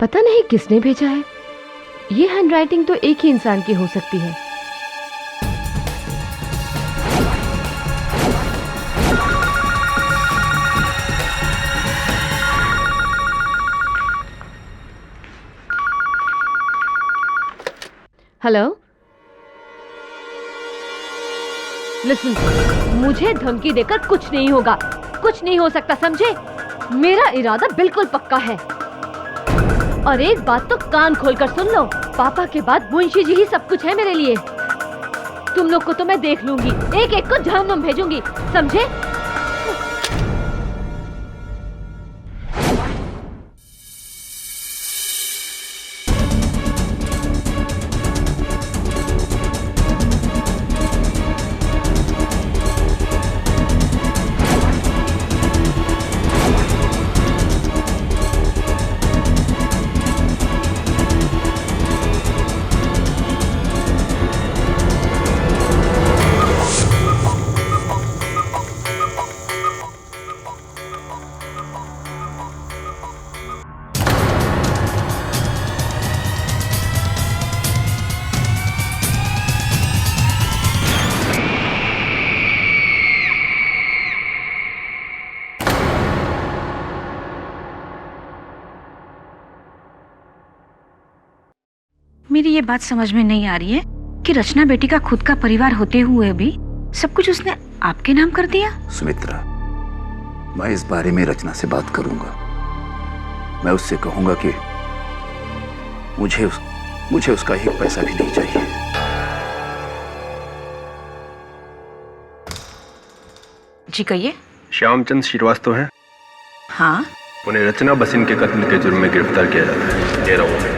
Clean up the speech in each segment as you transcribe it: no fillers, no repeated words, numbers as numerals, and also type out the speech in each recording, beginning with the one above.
पता नहीं किसने भेजा है। ये हैंडराइटिंग तो एक ही इंसान की हो सकती है। हेलो, लिसन, मुझे धमकी देकर कुछ नहीं होगा, कुछ नहीं हो सकता, समझे? मेरा इरादा बिल्कुल पक्का है। और एक बात तो कान खोलकर सुन लो, पापा के बाद मुंशी जी ही सब कुछ है मेरे लिए। तुम लोग को तो मैं देख लूंगी, एक एक को जहन्नुम भेजूंगी, समझे? मेरी ये बात समझ में नहीं आ रही है कि रचना बेटी का खुद का परिवार होते हुए भी सब कुछ उसने आपके नाम कर दिया। सुमित्रा, मैं इस बारे में रचना से बात करूंगा। मैं उससे कहूंगा कि मुझे उसका एक पैसा भी नहीं चाहिए। जी कहिए। श्यामचंद श्रीवास्तव हैं? हाँ। उन्हें रचना बसिन के कत्ल के जुर्म में गिरफ्तार किया जाता है। दे रहा हूँ।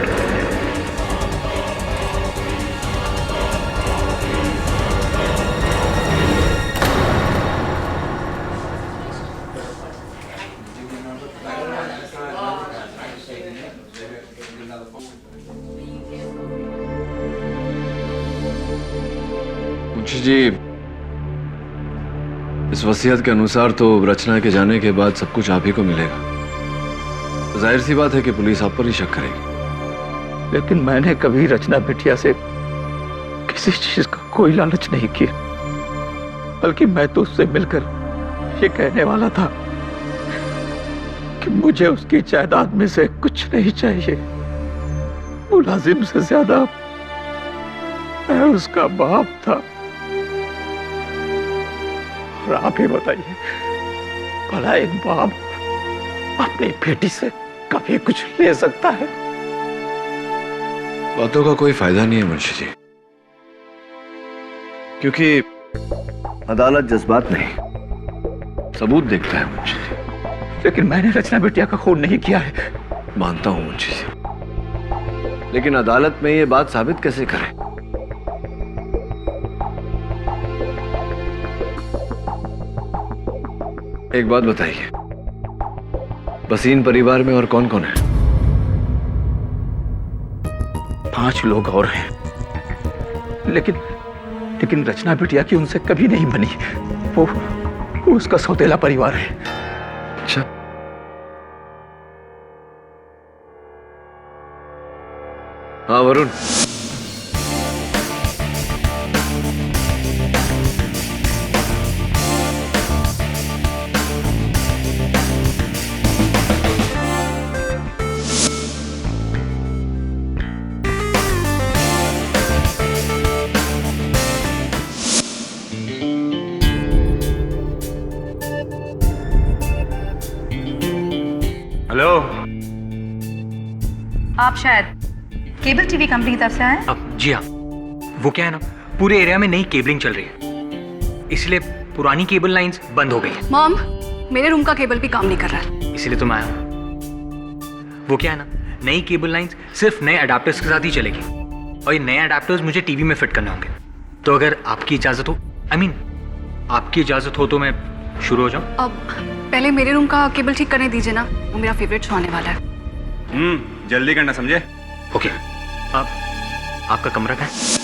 मुंशी जी, इस वसीयत के अनुसार तो रचना के जाने के बाद सब कुछ आप ही को मिलेगा। जाहिर सी बात है कि पुलिस आप पर ही शक करेगी। लेकिन मैंने कभी रचना बिटिया से किसी चीज का कोई लालच नहीं किया, बल्कि मैं तो उससे मिलकर ये कहने वाला था कि मुझे उसकी जायदाद में से कुछ नहीं चाहिए। मुलाजिम से ज्यादा मैं उसका बाप था। और आप ही बताइए, भला एक बाप अपनी बेटी से कभी कुछ ले सकता है? बातों का कोई फायदा नहीं है मुंशी जी, क्योंकि अदालत जज्बात नहीं सबूत देखता है मुंशी जी। लेकिन मैंने रचना बिटिया का खून नहीं किया है। मानता हूं मुंशी जी, लेकिन अदालत में ये बात साबित कैसे करें? एक बात बताइए, बसीन परिवार में और कौन कौन है? 5 लोग और हैं, लेकिन रचना बिटिया की उनसे कभी नहीं बनी। वो उसका सौतेला परिवार है। अच्छा, हाँ वरुण, हेलो। आप शायद केबल टीवी कंपनी की तरफ से आए? अब जी हाँ, वो क्या है ना, पूरे एरिया में नई केबलिंग चल रही है, इसलिए पुरानी केबल लाइंस बंद हो गई है। मॉम, मेरे रूम का केबल भी काम नहीं कर रहा है, इसलिए तो मैं आया हूँ। वो क्या है ना, नई केबल लाइंस सिर्फ नए अडाप्टर्स के साथ ही चलेगी, और ये नए अडाप्टर्स मुझे टीवी में फिट करने होंगे। तो अगर आपकी इजाजत हो, आपकी इजाजत हो तो मैं शुरू हो जाऊँ? अब पहले मेरे रूम का केबल ठीक करने दीजिए ना, वो मेरा फेवरेट शो आने वाला है। जल्दी करना, समझे? ओके। आपका कमरा कहाँ है?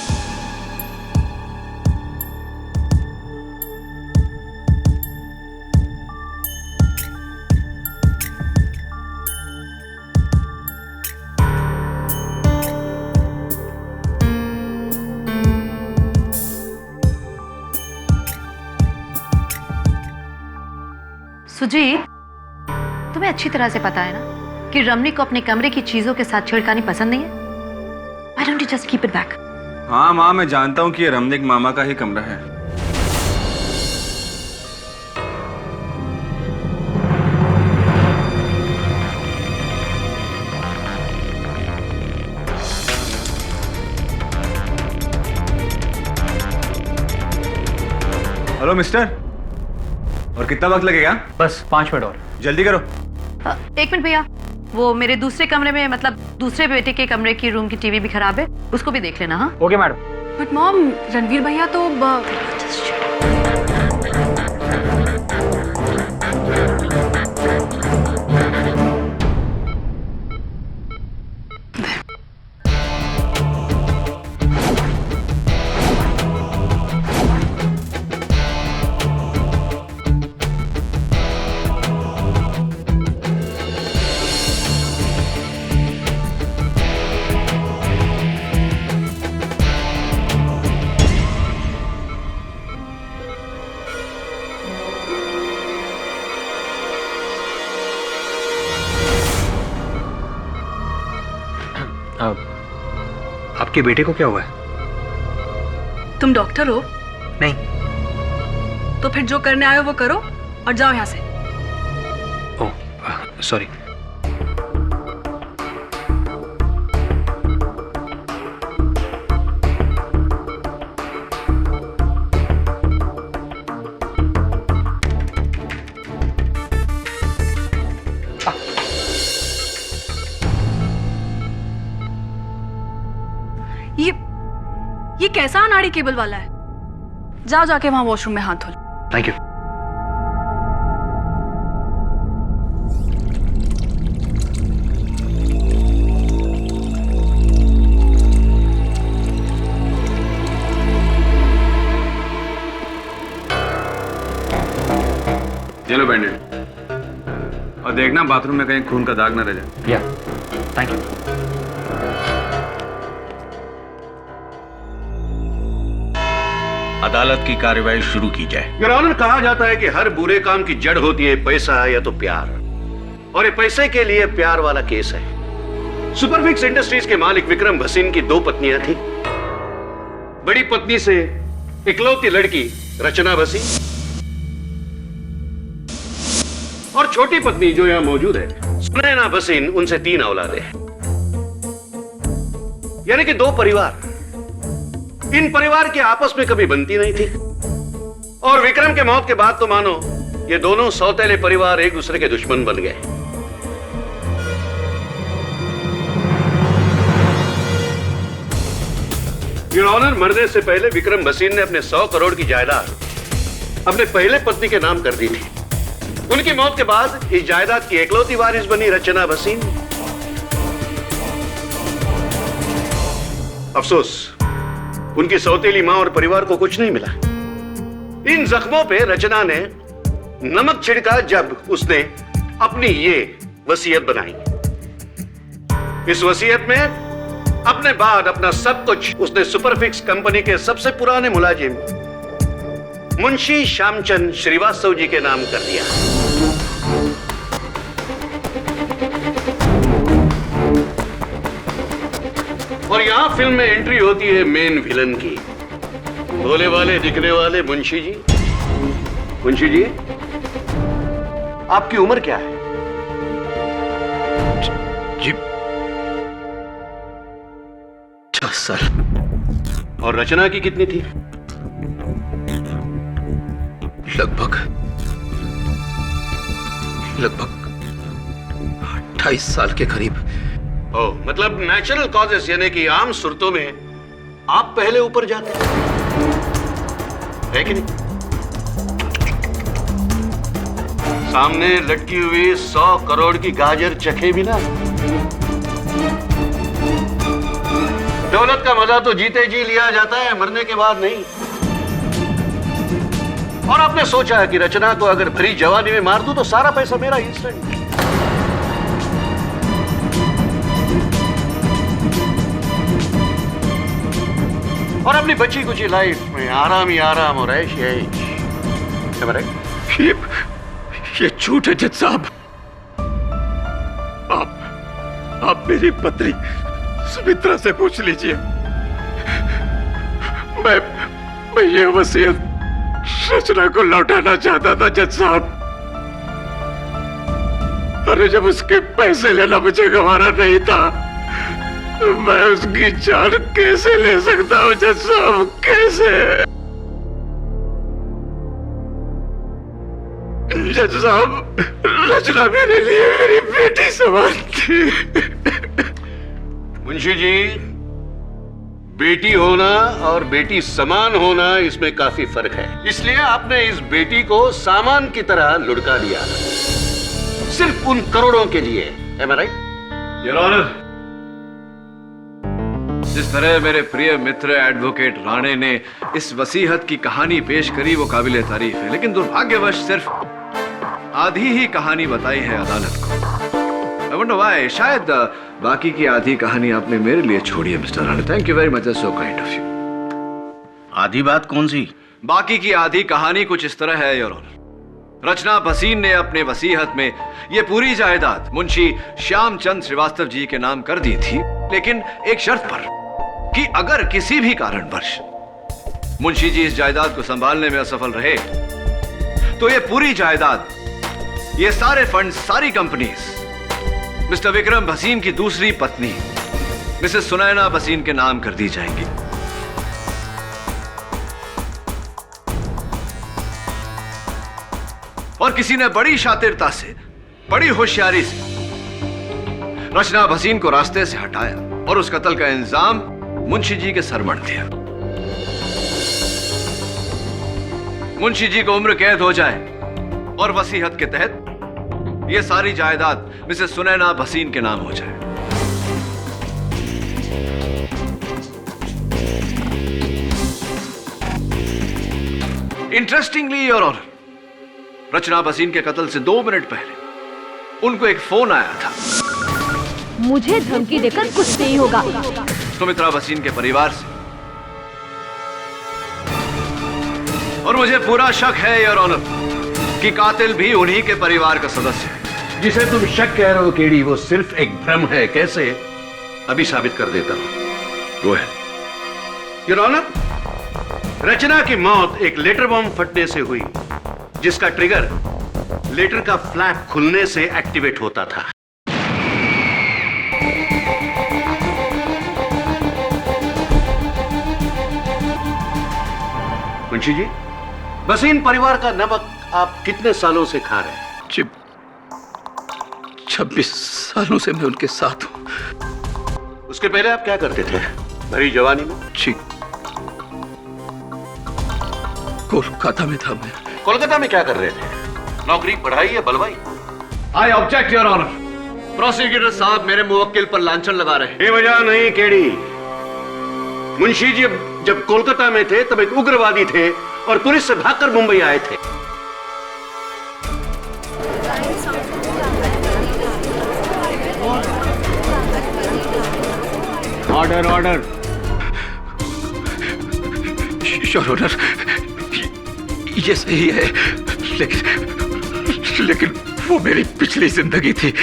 सुजीत, तुम्हें अच्छी तरह से पता है ना कि रमनी को अपने कमरे की चीजों के साथ छेड़खानी पसंद नहीं है। Why don't you just keep it back? हाँ माँ, मैं जानता हूँ कि ये रमनिक मामा का ही कमरा है। हेलो मिस्टर, और कितना वक्त लगेगा? बस 5 मिनट और। जल्दी करो। एक मिनट भैया, वो मेरे दूसरे कमरे में, मतलब दूसरे बेटे के कमरे की रूम की टीवी भी खराब है, उसको भी देख लेना। हाँ okay madam. But mom, Ranveer भैया तो आपके बेटे को क्या हुआ है? तुम डॉक्टर हो? नहीं। तो फिर जो करने आए हो वो करो और जाओ यहाँ से। Oh sorry. ये कैसा अनाड़ी केबल वाला है? जाओ जाके वहां वॉशरूम में हाथ धो लो। Thank you. ये लो बैंडेड, और देखना बाथरूम में कहीं खून का दाग ना रह जाए। या थैंक यू। अदालत की कार्रवाई शुरू की जाए। योर ऑनर, कहा जाता है कि हर बुरे काम की जड़ होती है पैसा या तो प्यार, और ये पैसे के लिए प्यार वाला केस है। सुपरफिक्स इंडस्ट्रीज के मालिक विक्रम भसीन की 2 पत्नियां थी। बड़ी पत्नी से इकलौती लड़की रचना भसीन, और छोटी पत्नी जो यहां मौजूद है सुनैना भसीन, उनसे 3 औलादें हैं, यानी कि 2 परिवार। इन परिवार की आपस में कभी बनती नहीं थी, और विक्रम के मौत के बाद तो मानो ये दोनों सौतेले परिवार एक दूसरे के दुश्मन बन गए। योर ऑनर, मरने से पहले विक्रम भसीन ने अपने 100 करोड़ की जायदाद अपने पहले पत्नी के नाम कर दी थी। उनकी मौत के बाद इस जायदाद की इकलौती वारिस बनी रचना भसीन। अफसोस, उनकी सौतेली मां और परिवार को कुछ नहीं मिला। इन जख्मों पे रचना ने नमक छिड़का जब उसने अपनी ये वसीयत बनाई। इस वसीयत में अपने बाद अपना सब कुछ उसने सुपरफिक्स कंपनी के सबसे पुराने मुलाजिम मुंशी श्यामचंद श्रीवास्तव जी के नाम कर दिया। और यहां फिल्म में एंट्री होती है मेन विलन की, भोले वाले दिखने वाले मुंशी जी। मुंशी जी, आपकी उम्र क्या है? जी 10 साल। और रचना की कितनी थी? लगभग 28 साल के करीब। ओह, मतलब नेचुरल कॉजेस, यानी कि आम सूरतों में आप पहले ऊपर जाते है कि नहीं? सामने लटकी हुई 100 करोड़ की गाजर चखे बिना। दौलत का मजा तो जीते जी लिया जाता है, मरने के बाद नहीं। और आपने सोचा है कि रचना को अगर भरी जवानी में मार दूं तो सारा पैसा मेरा इंस्टेंट। और अपनी बच्ची कुची लाइफ में आराम ही आराम और ऐश ही ऐश। ये झूठ है जज साहब। आप मेरी पत्नी सुमित्रा से पूछ लीजिए। मैं ये वसीयत रचना को लौटाना चाहता था जज साहब। अरे जब उसके पैसे लेना मुझे गंवारा नहीं था, मैं उसकी जान कैसे ले सकता हूँ जज साहब, कैसे? जज साहब, रचना मेरे लिए मेरी बेटी समान थी। मुंशी जी, बेटी होना और बेटी समान होना इसमें काफी फर्क है। इसलिए आपने इस बेटी को सामान की तरह लुढ़का दिया, सिर्फ उन करोड़ों के लिए। Am I right? Your honour, जिस तरह मेरे प्रिय मित्र एडवोकेट राणे ने इस वसीहत की कहानी पेश करी वो काबिले तारीफ है, लेकिन दुर्भाग्यवश सिर्फ आधी ही कहानी बताई है अदालत को। I wonder why। शायद बाकी की आधी कहानी आपने मेरे लिए छोड़ी है mister Rane. Thank you very much, so kind of you. आधी बात कौन सी? बाकी की आधी कहानी कुछ इस तरह है योर ऑनर। रचना भसीन ने अपने वसीहत में ये पूरी जायदाद मुंशी श्यामचंद श्रीवास्तव जी के नाम कर दी थी, लेकिन एक शर्त पर कि अगर किसी भी कारणवश मुंशी जी इस जायदाद को संभालने में असफल रहे तो ये पूरी जायदाद, ये सारे फंड, सारी कंपनीज मिस्टर विक्रम भसीन की दूसरी पत्नी मिसेस सुनैना भसीन के नाम कर दी जाएंगी। और किसी ने बड़ी शातिरता से, बड़ी होशियारी से रचना भसीन को रास्ते से हटाया और उस कत्ल का इंजाम मुंशी जी के सर मढ़ दिया। मुंशी जी को उम्र कैद हो जाए और वसीहत के तहत यह सारी जायदाद मिसेस सुनैना भसीन के नाम हो जाए। इंटरेस्टिंगली योर ऑनर, रचना भसीन के कत्ल से 2 मिनट पहले उनको एक फोन आया था। मुझे धमकी देकर कुछ नहीं होगा। सुमित्रा भसीन के परिवार से। और मुझे पूरा शक है योर ऑनर कि कातिल भी उन्हीं के परिवार का सदस्य है। जिसे तुम शक कह रहे हो केडी, वो सिर्फ एक भ्रम है। कैसे? अभी साबित कर देता हूं। वो है योर ऑनर, रचना की मौत एक लेटर बॉम्ब फटने से हुई, जिसका ट्रिगर लेटर का फ्लैप खुलने से एक्टिवेट होता था। मुंशी जी, भसीन परिवार का नमक आप कितने सालों से खा रहे हैं? 26 सालों से मैं उनके साथ हूं। उसके पहले आप क्या करते थे भरी जवानी में? जी, कोलकाता में था मैं। कोलकाता में क्या कर रहे थे? नौकरी, पढ़ाई या बलवाई? I object your honour. Prosecutor साहब मेरे मुवक्किल पर लांछन लगा रहे हैं। बेवजह नहीं केडी। मुंशी जी जब कोलकाता में थे तब एक उग्रवादी थे और पुलिस से भागकर मुंबई आए थे। Order order. योर ऑनर, ये सही है, लेकिन वो मेरी पिछली जिंदगी थी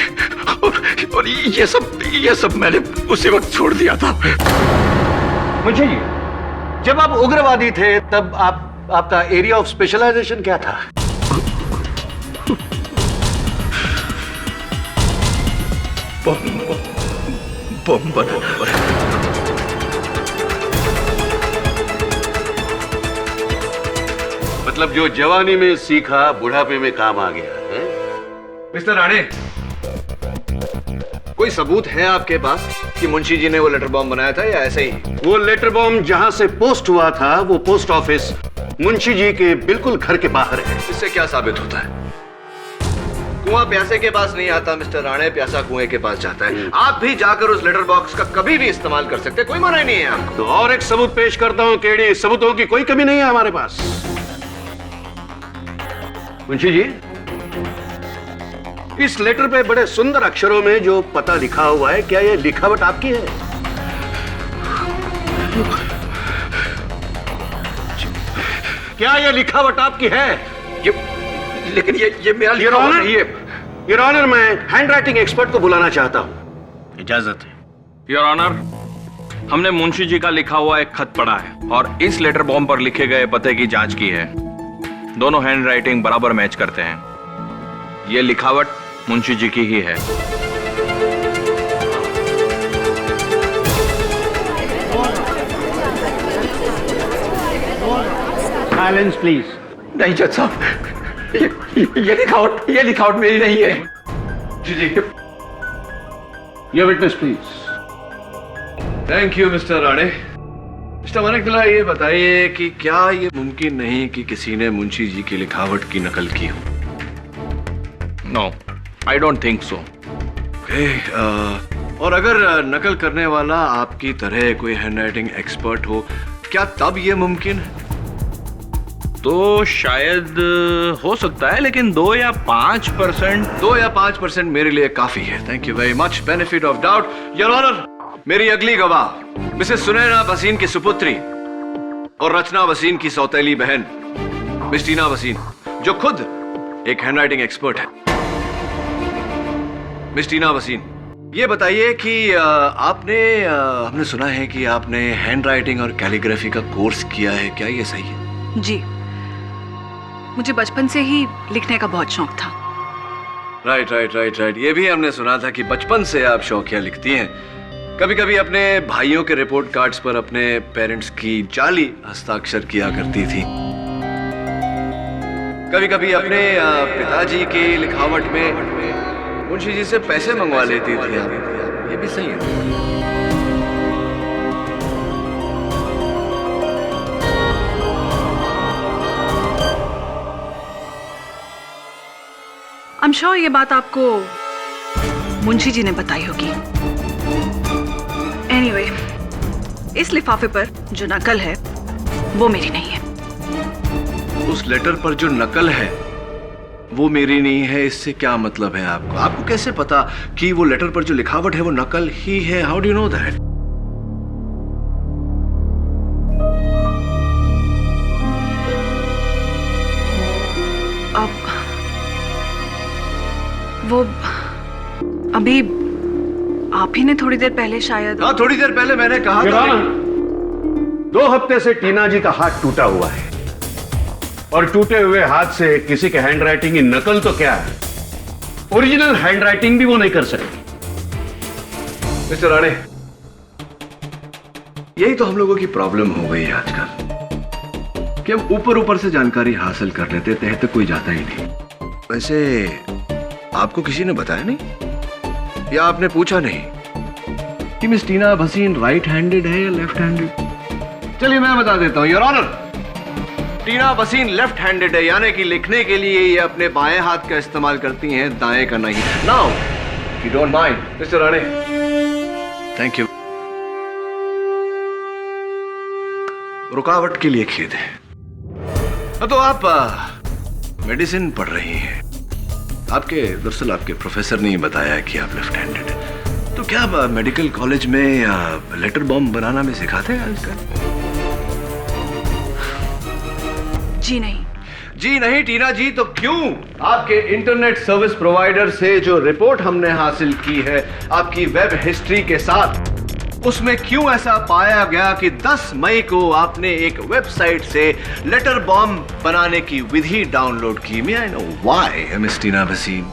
और ये सब मैंने उसी वक्त छोड़ दिया था। मुंशी जी, जब आप उग्रवादी थे तब आपका एरिया ऑफ स्पेशलाइजेशन क्या था? बम बनाना। मतलब जो जवानी में सीखा बुढ़ापे में काम आ गया है? मिस्टर राणे, कोई सबूत है आपके पास कि मुंशी जी ने वो लेटर बॉम्ब बनाया था या ऐसे ही? वो लेटर बॉम्ब जहां से पोस्ट हुआ था वो पोस्ट ऑफिस मुंशी जी के बिल्कुल घर के बाहर है। इससे क्या साबित होता है? कुआं प्यासे के पास नहीं आता मिस्टर राणे, प्यासा कुएं के पास जाता है। आप भी जाकर उस लेटर बॉक्स का कभी भी इस्तेमाल कर सकते हैं, कोई मना नहीं है आपको। तो और एक सबूत पेश करता हूं केडी। सबूतों की कोई कमी नहीं है हमारे पास। मुंशी जी, इस लेटर पे बड़े सुंदर अक्षरों में जो पता लिखा हुआ है, क्या यह लिखावट आपकी है? क्या यह लिखावट आपकी है? लेकिन ये मेरा योर लिखा हुआ ऑनर, नहीं है। योर ऑनर, मैं हैंड राइटिंग एक्सपर्ट को बुलाना चाहता हूँ। इजाजत है। योर ऑनर, हमने मुंशी जी का लिखा हुआ एक खत पढ़ा है और इस लेटर बॉम्ब पर लिखे गए पते की जांच की है। दोनों हैंड राइटिंग बराबर मैच करते हैं। ये लिखावट मुंशी जी की ही है। Silence please. नहीं जज साहब, ये लिखावट मेरी नहीं है। जी your witness please. Thank you mister Rane. Mister Maniktala, ये बताइए कि क्या ये मुमकिन नहीं कि किसी ने मुंशी जी की लिखावट की नकल की हो? No, I don't think so. और अगर नकल करने वाला आपकी तरह कोई हैंडराइटिंग एक्सपर्ट हो, क्या तब ये मुमकिन है? तो शायद हो सकता है, लेकिन 2 या 5%। 2 या 5% मेरे लिए काफी है। Thank you very much. Benefit of doubt. Your honour, मेरी अगली गवाह मिसेस सुनैना वसीन की सुपुत्री और रचना वसीन की सौतेली बहन मिस टीना वसीन, जो खुद एक हैंडराइटिंग एक्सपर्ट है। मिस टीना वसीन, ये बताइए कि हमने सुना है कि आपने हैंडराइटिंग और कैलीग्राफी का कोर्स किया है, क्या ये सही है? जी, मुझे बचपन से ही लिखने का बहुत शौक था। राइट। ये भी हमने सुना था कि बचपन से आप शौकिया लिखती हैं। कभी कभी अपने भाइयों के रिपोर्ट कार्ड्स पर अपने पेरेंट्स की जाली हस्ताक्षर किया करती थी। कभी कभी अपने पिताजी की लिखावट में मुंशी जी से पैसे मंगवा लेती थी आप। ये भी सही है? I'm sure ये बात आपको मुंशी जी ने बताई होगी। Anyway, इस लिफाफे पर जो नकल है वो मेरी नहीं है। उस लेटर पर जो नकल है वो मेरी नहीं है, इससे क्या मतलब है आपको? आपको कैसे पता कि वो लेटर पर जो लिखावट है वो नकल ही है? How do you know that? अब वो अभी आप ही ने थोड़ी देर पहले शायद। हाँ, थोड़ी देर पहले मैंने कहा था। 2 हफ्ते से टीना जी का हाथ टूटा हुआ है और टूटे हुए हाथ से किसी के हैंडराइटिंग की नकल तो क्या है, ओरिजिनल हैंडराइटिंग भी वो नहीं कर सकेगी। मिस्टर राणे, यही तो हम लोगों की प्रॉब्लम हो गई है आजकल कि हम ऊपर से जानकारी हासिल कर लेते, तह तक कोई जाता ही नहीं। वैसे आपको किसी ने बताया नहीं या आपने पूछा नहीं कि मिस टीना वसीन राइट हैंडेड है या लेफ्ट हैंडेड? चलिए मैं बता देता हूं your honour, Tina Waseen left handed है, यानी कि लिखने के लिए ये अपने बाएं हाथ का इस्तेमाल करती हैं, दाएं का नहीं। Now if you don't mind mister Rane, thank you. रुकावट के लिए खेद है। तो आप मेडिसिन पढ़ रही हैं। दरअसल आपके प्रोफेसर ने बताया कि आप लेफ्ट हैंडेड हैं। तो क्या आप मेडिकल कॉलेज में लेटर बॉम्ब बनाना में सिखाते हैं आजकल? जी नहीं। जी नहीं टीना जी, तो क्यों आपके इंटरनेट सर्विस प्रोवाइडर से जो रिपोर्ट हमने हासिल की है आपकी वेब हिस्ट्री के साथ, उसमें क्यों ऐसा पाया गया कि 10 मई को आपने एक वेबसाइट से लेटर बॉम्ब बनाने की विधि डाउनलोड की? May I know why miss Tina Vaseen?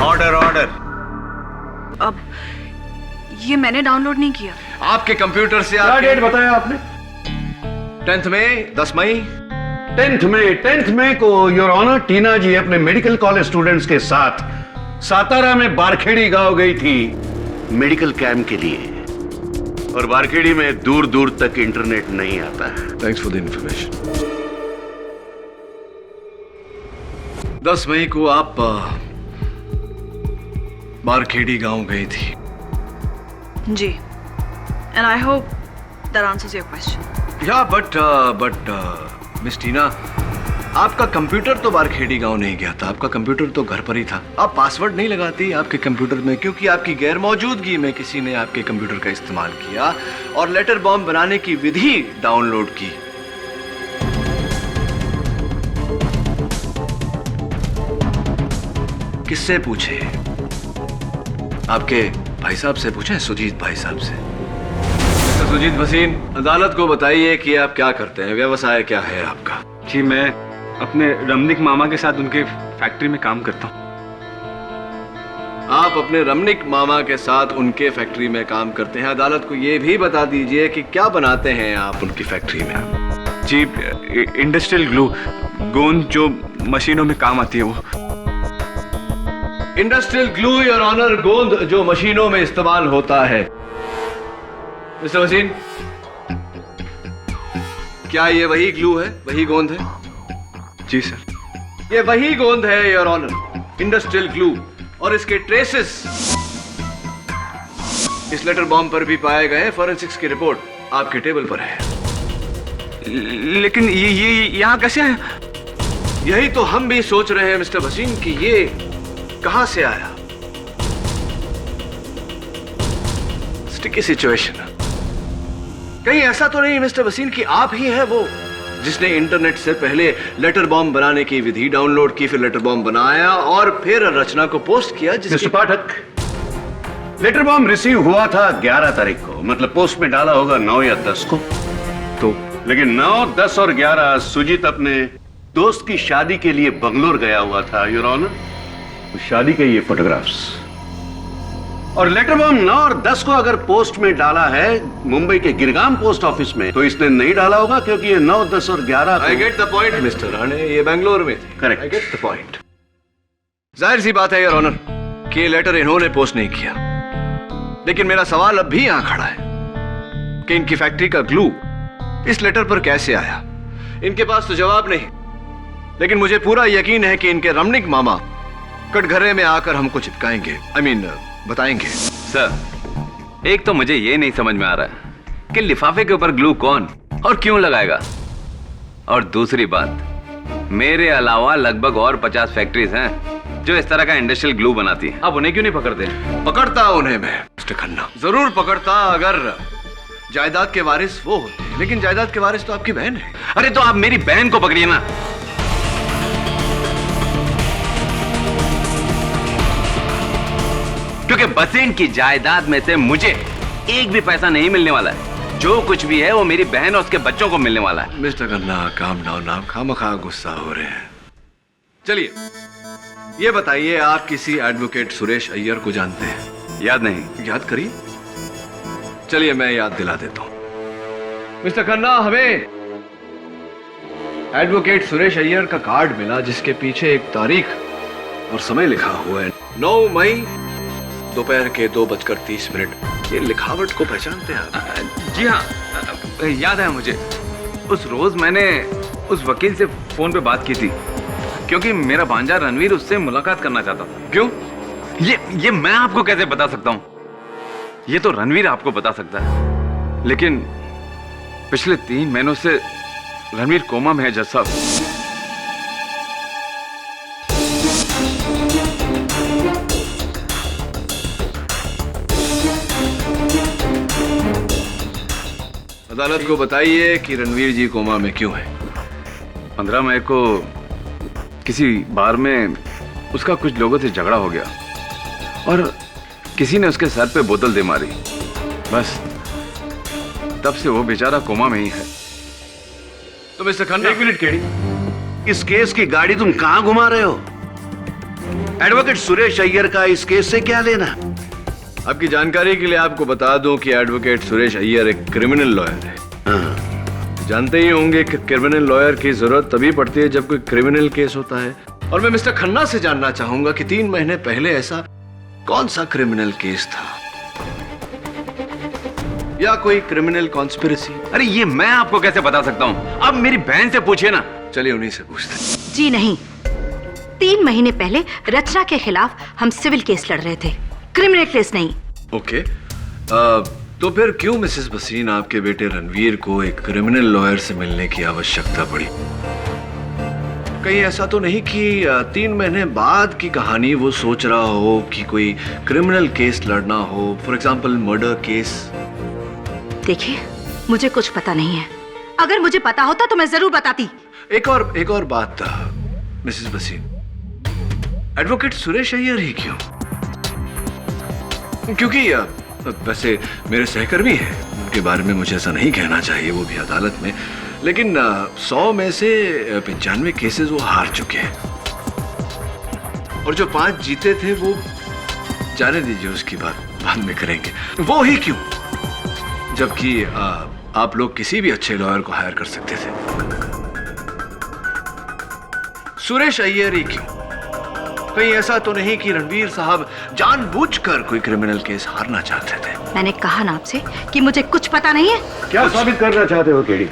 Order. अब ये मैंने डाउनलोड नहीं किया। आपके कंप्यूटर से क्या डेट बताया आपने? 10 मई, 10 मई। 10th मई को योर ऑनर टीना जी अपने मेडिकल कॉलेज स्टूडेंट्स के साथ सातारा में बारखेड़ी गांव गई थी मेडिकल कैंप के लिए, और बारखेड़ी में दूर दूर तक इंटरनेट नहीं आता है। Thanks for the information. 10 मई को आप बारखेड़ी गांव गई थी। जी, and I hope that answers your question. Yeah, but Miss Tina, आपका कंप्यूटर तो बारखेड़ी गांव नहीं गया था, आपका कंप्यूटर तो घर पर ही था। आप पासवर्ड नहीं लगाती आपके कंप्यूटर में क्योंकि आपकी गैर मौजूदगी में किसी ने आपके कंप्यूटर का इस्तेमाल किया और लेटर बॉम्ब बनाने की विधि डाउनलोड की। किससे पूछे? आपके भाई साहब से पूछे, सुजीत भाई साहब से। मिस्टर सुजीत भसीन, अदालत को बताइए कि आप क्या करते हैं, व्यवसाय क्या है आपका? जी मैं अपने रमनिक मामा के साथ उनके फैक्ट्री में काम करता हूँ। आप अपने रमनिक मामा के साथ उनके फैक्ट्री में काम करते हैं। अदालत को यह भी बता दीजिए कि क्या बनाते हैं आप उनकी फैक्ट्री में? जी इंडस्ट्रियल ग्लू, गोंद जो मशीनों में काम आती है वो। इंडस्ट्रियल ग्लू योर ऑनर, गोंद जो मशीनों में इस्तेमाल होता है। मिस्टर भसीन, क्या ये वही ग्लू है, वही गोंद है? जी सर। ये वही गोंद है योर ऑनर, इंडस्ट्रियल ग्लू, और इसके ट्रेसेस इस लेटर बॉम्ब पर भी पाए गए। फॉरेंसिक्स की रिपोर्ट आपके टेबल पर है। लेकिन ये यहाँ कैसे आया? यही तो हम भी सोच रहे हैं मिस्टर भसीन कि ये कहां से आया। Sticky situation. कहीं ऐसा तो नहीं मिस्टर भसीन कि आप ही हैं वो जिसने इंटरनेट से पहले लेटर बॉम्ब बनाने की विधि डाउनलोड की, फिर लेटर बॉम्ब बनाया और फिर रचना को पोस्ट किया? मिस्टर पाठक, लेटर बॉम्ब रिसीव हुआ था 11 तारीख को, मतलब पोस्ट में डाला होगा 9 या 10 को। तो लेकिन 9, 10 और 11 सुजीत अपने दोस्त की शादी के लिए बंगलोर गया हुआ था योर ऑनर। शादी के ये फोटोग्राफ्स और लेटर बॉम्ब 9 और 10 को अगर पोस्ट में डाला है मुंबई के गिरगाम पोस्ट ऑफिस में, तो इसने नहीं डाला होगा क्योंकि ये 9, 10 और 11 I get the point mister Rane, ये बेंगलोर में थे। Correct. I get the point. जाहिर सी बात है योर ऑनर कि ये लेटर इन्होंने पोस्ट नहीं किया, लेकिन मेरा सवाल अब भी यहां खड़ा है कि इनकी फैक्ट्री का ग्लू इस लेटर पर कैसे आया। इनके पास तो जवाब नहीं, लेकिन मुझे पूरा यकीन है कि इनके रमनिक मामा कटघरे में आकर हमको चिपकाएंगे, बताएंगे। सर, एक तो मुझे ये नहीं समझ में आ रहा है कि लिफाफे के ऊपर ग्लू कौन और क्यों लगाएगा, और दूसरी बात, मेरे अलावा लगभग और 50 फैक्ट्रीज हैं जो इस तरह का इंडस्ट्रियल ग्लू बनाती हैं। आप उन्हें क्यों नहीं पकड़ते? पकड़ता उन्हें मैं मिस्टर खन्ना, जरूर पकड़ता अगर जायदाद के वारिस वो होते, लेकिन जायदाद के वारिस तो आपकी बहन है। अरे तो आप मेरी बहन को पकड़िए ना। क्योंकि भसीन की जायदाद में से मुझे एक भी पैसा नहीं मिलने वाला है। जो कुछ भी है वो मेरी बहन और उसके बच्चों को मिलने वाला है। मिस्टर खन्ना, काम डाउन, आप खामखा गुस्सा हो रहे हैं। चलिए ये बताइए, आप किसी एडवोकेट सुरेश अय्यर को जानते हैं? याद नहीं? याद करिए। चलिए मैं याद दिला देता हूं। मिस्टर खन्ना, हमें एडवोकेट सुरेश अय्यर का कार्ड मिला जिसके पीछे एक तारीख और समय लिखा हुआ है, 9 मई दोपहर के 2:30। ये लिखावट को पहचानते हैं आप? जी हाँ, याद है मुझे। उस रोज मैंने उस वकील से फोन पे बात की थी क्योंकि मेरा भांजा रणवीर उससे मुलाकात करना चाहता था। क्यों? ये मैं आपको कैसे बता सकता हूँ? ये तो रणवीर आपको बता सकता है। लेकिन पिछले 3 महीनों से रणवीर कोमा में है जज साहब। अदालत को बताइए कि रणवीर जी कोमा में क्यों है। 15 मई को किसी बार में उसका कुछ लोगों से झगड़ा हो गया और किसी ने उसके सर पे बोतल दे मारी। बस तब से वो बेचारा कोमा में ही है। तो मिस्टर खन्ना, 1 मिनट केड़ी, इस केस की गाड़ी तुम कहां घुमा रहे हो? एडवोकेट सुरेश अय्यर का इस केस से क्या लेना? आपकी जानकारी के लिए आपको बता दूं कि एडवोकेट सुरेश अय्यर एक क्रिमिनल लॉयर है। जानते ही होंगे कि क्रिमिनल लॉयर की जरूरत तभी पड़ती है जब कोई क्रिमिनल केस होता है। और मैं मिस्टर खन्ना से जानना चाहूंगा कि 3 महीने पहले ऐसा कौन सा क्रिमिनल केस था या कोई क्रिमिनल कॉन्स्पिरेसी? अरे ये मैं आपको कैसे बता सकता हूँ? आप मेरी बहन से पूछिए ना। चलिए उन्हीं से पूछते हैं। जी नहीं, 3 महीने पहले रचना के खिलाफ हम सिविल केस लड़ रहे थे, क्रिमिनल केस नहीं। ओके, तो फिर क्यों मिसेस भसीन आपके बेटे रणवीर को एक क्रिमिनल लॉयर से मिलने की आवश्यकता पड़ी? कहीं ऐसा तो नहीं कि 3 महीने बाद की कहानी वो सोच रहा हो कि कोई क्रिमिनल केस लड़ना हो, फॉर एग्जाम्पल मर्डर केस? देखिए, मुझे कुछ पता नहीं है। अगर मुझे पता होता तो मैं जरूर बताती। एक और बात मिसेस भसीन, एडवोकेट सुरेश अय्यर ही क्यों? क्योंकि वैसे मेरे सहकर्मी हैं, उनके बारे में मुझे ऐसा नहीं कहना चाहिए, वो भी अदालत में, लेकिन 100 में से 95 केसेस वो हार चुके हैं, और जो 5 जीते थे वो जाने दीजिए, उसकी बात बाद में करेंगे। वो ही क्यों, जबकि आप लोग किसी भी अच्छे लॉयर को हायर कर सकते थे। सुरेश अय्यर ही क्यों? कहीं ऐसा तो नहीं कि रणवीर साहब जानबूझकर कोई क्रिमिनल केस हारना चाहते थे? मैंने कहा ना आपसे कि मुझे कुछ पता नहीं है। क्या साबित करना चाहते हो केडी?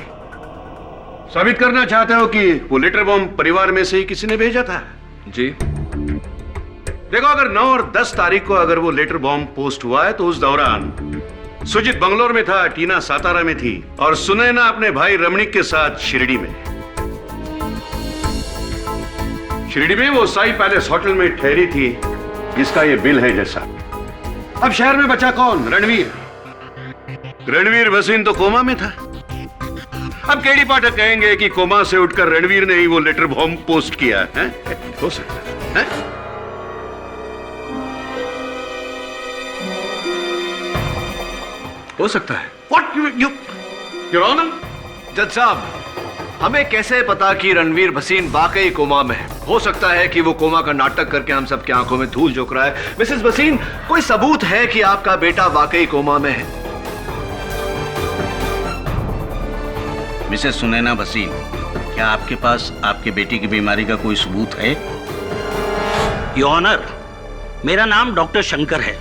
साबित करना चाहते हो कि वो लेटर बॉम्ब परिवार में से ही किसी ने भेजा था? जी। देखो, अगर 9 और 10 तारीख को अगर वो लेटर बॉम्ब पोस्ट हुआ है तो उस दौरान सुजीत बंगलोर में था, टीना सातारा में थी और सुनैना अपने भाई रमणीक के साथ शिरडी में। शिरडी में वो साई पैलेस होटल में ठहरी थी, जिसका ये बिल है जैसा। अब शहर में बचा कौन? रणवीर भसीन तो कोमा में था। अब केडी पाठक कहेंगे कि कोमा से उठकर रणवीर ने ही वो लेटर बॉम्ब पोस्ट किया है? हो सकता है? हो सकता है। What Your Honor? जज साहब, हमें कैसे पता कि रणवीर भसीन वाकई कोमा में है? हो सकता है कि वो कोमा का नाटक करके हम सबकी आंखों में धूल झोंक रहा है। मिसेस भसीन, कोई सबूत है कि आपका बेटा वाकई कोमा में है? मिसेस सुनैना भसीन, क्या आपके पास आपके बेटी की बीमारी का कोई सबूत है? योर ऑनर, मेरा नाम डॉक्टर शंकर है।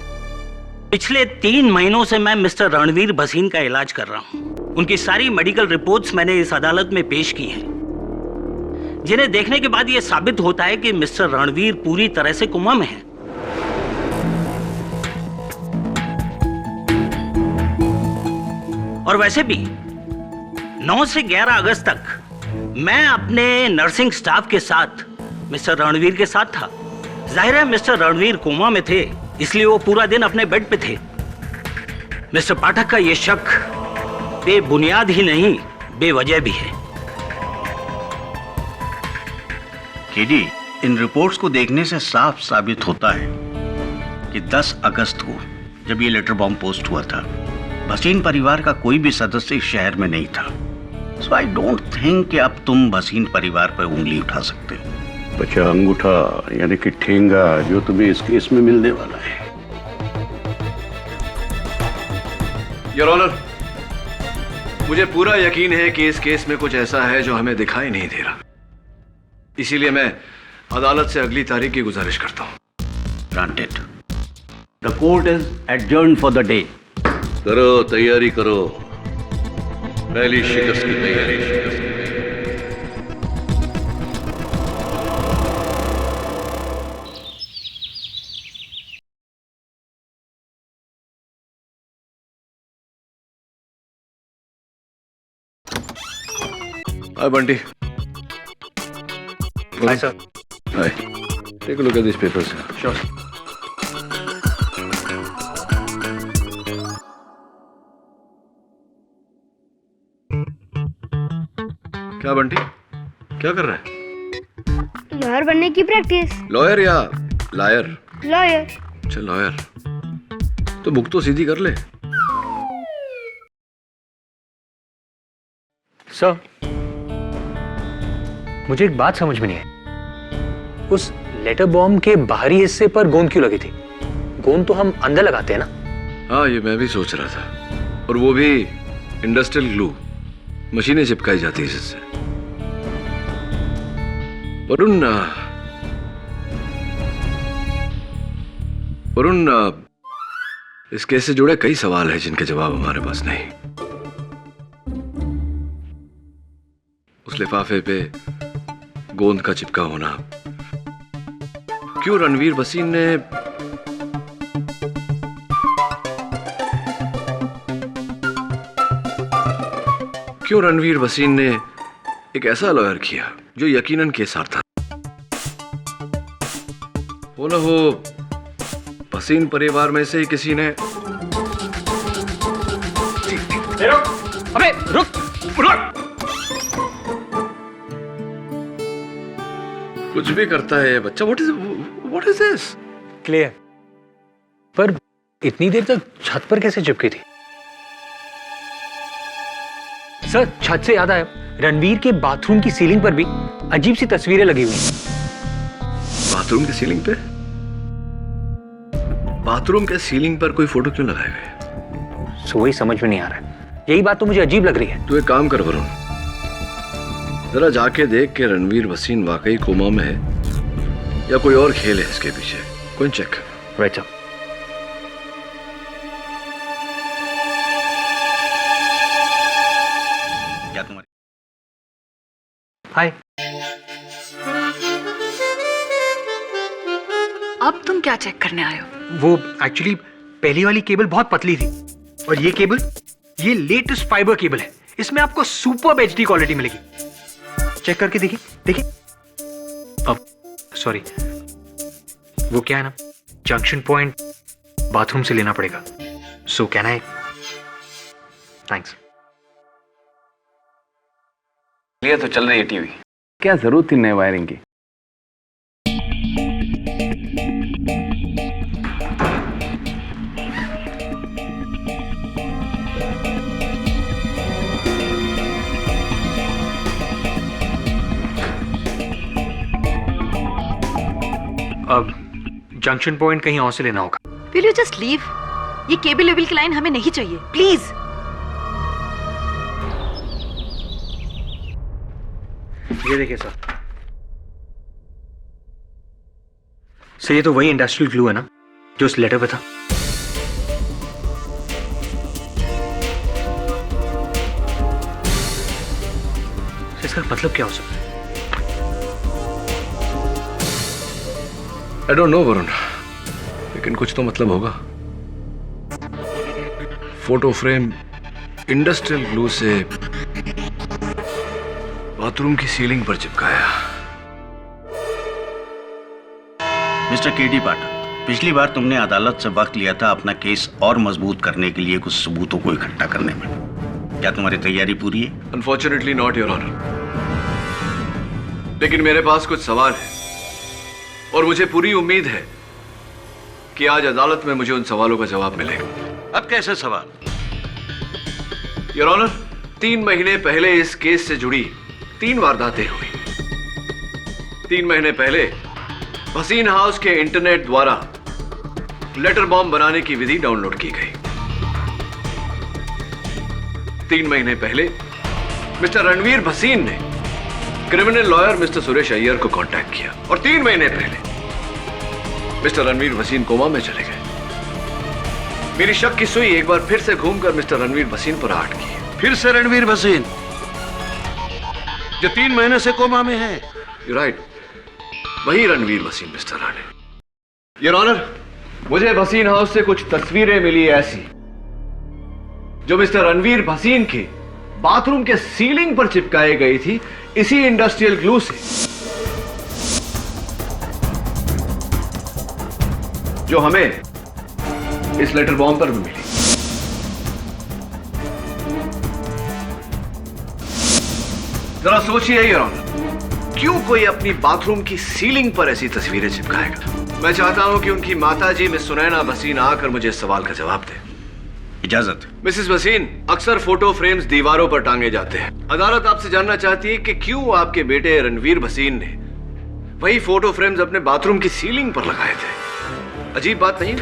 पिछले 3 महीनों से मैं मिस्टर रणवीर भसीन का इलाज कर रहा हूं। उनकी सारी मेडिकल रिपोर्ट्स मैंने इस अदालत में पेश की हैं, जिन्हें देखने के बाद यह साबित होता है कि मिस्टर रणवीर पूरी तरह से कोमा में हैं। और वैसे भी 9 से 11 अगस्त तक मैं अपने नर्सिंग स्टाफ के साथ मिस्टर रणवीर के साथ था। जाहिर है मिस्टर रणवीर कोमा में थे, इसलिए वो पूरा दिन अपने बेड पे थे। मिस्टर पाठक का यह शक बेबुनियाद ही नहीं, बेवजह भी है। केडी, इन रिपोर्ट्स को देखने से साफ साबित होता है कि 10 अगस्त को जब ये लेटर बॉम्ब पोस्ट हुआ था, भसीन परिवार का कोई भी सदस्य इस शहर में नहीं था। सो आई डोंट थिंक कि अब तुम भसीन परिवार पर उंगली उठा सकते हो। बच्चा अंगूठा यानी कि ठेंगा जो तुम्हें इस केस में मिलने वाला है। योर ऑनर, मुझे पूरा यकीन है कि इस केस में कुछ ऐसा है जो हमें दिखाई नहीं दे रहा, इसीलिए मैं अदालत से अगली तारीख की गुजारिश करता हूं। Granted. The court is adjourned for the day. करो, तैयारी करो, पहली शिकस्त की तैयारी। Hi, Bunty. Hi, sir. Hi. Take a look at these papers. Sure. क्या बंटी, क्या कर रहा है? लॉयर बनने की प्रैक्टिस। लॉयर या लायर? लॉयर। अच्छा, लॉयर। तो बुक तो सीधी कर ले। सर, मुझे एक बात समझ में नहीं आई। उस लेटर बॉम्ब के बाहरी हिस्से पर गोंद क्यों लगी थी? गोंद तो हम अंदर लगाते हैं ना। हाँ, ये मैं भी सोच रहा था, और वो भी इंडस्ट्रियल ग्लू, मशीनें चिपकाई जाती है इससे। वरुण, इस केस से जुड़े कई सवाल हैं जिनके जवाब हमारे पास नहीं। उस लिफाफे पे गोंद का चिपका होना, क्यों रणवीर भसीन ने एक ऐसा लॉयर किया जो यकीनन केस हारता। वो ना हो भसीन परिवार में से ही किसी ने। अबे रुक रुक। कुछ भी करता है ये बच्चा। What is this? क्लियर। पर इतनी देर तक छत पर कैसे चिपकी थी? सर, छत से याद आया, रणवीर के बाथरूम की सीलिंग पर भी अजीब सी तस्वीरें लगी हुई। बाथरूम की सीलिंग पे? बाथरूम के सीलिंग पर कोई फोटो क्यों लगाए हुए? सो वही समझ में नहीं आ रहा है। यही बात तो मुझे अजीब लग रही है। तू एक काम कर वरुण, जरा जाके देख के रणवीर भसीन वाकई कोमा में है या कोई और खेल है इसके पीछे। कौन चेक। Right sir. क्या तुम्हारी? हाय। अब तुम क्या चेक करने आए हो? वो एक्चुअली पहली वाली केबल बहुत पतली थी और ये केबल, ये लेटेस्ट फाइबर केबल है। इसमें आपको सुपर एचडी क्वालिटी मिलेगी। चेक करके देखिए देखिए। अब सॉरी, वो क्या है ना, जंक्शन पॉइंट बाथरूम से लेना पड़ेगा। So can I? थैंक्स। ये तो चल रही है टीवी, क्या जरूरत थी नए वायरिंग की? अब जंक्शन पॉइंट कहीं और से लेना होगा। Will you just leave? ये केबल लेवल की लाइन हमें नहीं चाहिए, प्लीज। ये देखिए सर, ये तो वही इंडस्ट्रियल ग्लू है ना जो उस लेटर पे था। इसका मतलब क्या हो सकता है? आई डोंट नो वरुण, लेकिन कुछ तो मतलब होगा। फोटो फ्रेम इंडस्ट्रियल ग्लू से बाथरूम की सीलिंग पर चिपकाया। मिस्टर केडी पाठक, पिछली बार तुमने अदालत से वक्त लिया था अपना केस और मजबूत करने के लिए कुछ सबूतों को इकट्ठा करने में। क्या तुम्हारी तैयारी पूरी है? अनफॉर्चुनेटली नॉट योर ऑनर, लेकिन मेरे पास कुछ सवाल है और मुझे पूरी उम्मीद है कि आज अदालत में मुझे उन सवालों का जवाब मिलेगा। अब कैसे सवाल? योर ऑनर, 3 महीने पहले इस केस से जुड़ी 3 वारदातें हुई। 3 महीने पहले भसीन हाउस के इंटरनेट द्वारा लेटर बॉम्ब बनाने की विधि डाउनलोड की गई। 3 महीने पहले मिस्टर रणवीर भसीन ने criminal lawyer mister Suresh Iyer को कांटेक्ट किया और 3 महीने पहले मिस्टर रणवीर भसीन कोमा में चले गए। मेरी शक की सुई एक बार फिर से घूमकर मिस्टर रणवीर भसीन पर आट की। फिर से रणवीर भसीन जो 3 महीने से कोमा में है? You're right, वही Ranveer Bhasin mister Rane. Your honour, मुझे भसीन हाउस से कुछ तस्वीरें मिली ऐसी जो मिस्टर रणवीर भसीन के बाथरूम के सीलिंग पर चिपकाई गई थी इसी इंडस्ट्रियल ग्लू से, जो हमें इस लेटर बॉम्ब पर भी मिली। जरा सोचिए योर ऑनर, क्यों कोई अपनी बाथरूम की सीलिंग पर ऐसी तस्वीरें चिपकाएगा? मैं चाहता हूं कि उनकी माताजी मिस सुनैना भसीन आकर मुझे इस सवाल का जवाब दे। इजाजत। मिसेस भसीन, अक्सर फोटो फ्रेम्स दीवारों पर टांगे जाते हैं। अदालत आपसे जानना चाहती है कि क्यों आपके बेटे रणवीर भसीन ने वही फोटो फ्रेम्स अपने बाथरूम की सीलिंग पर लगाए थे। अजीब बात नहीं है?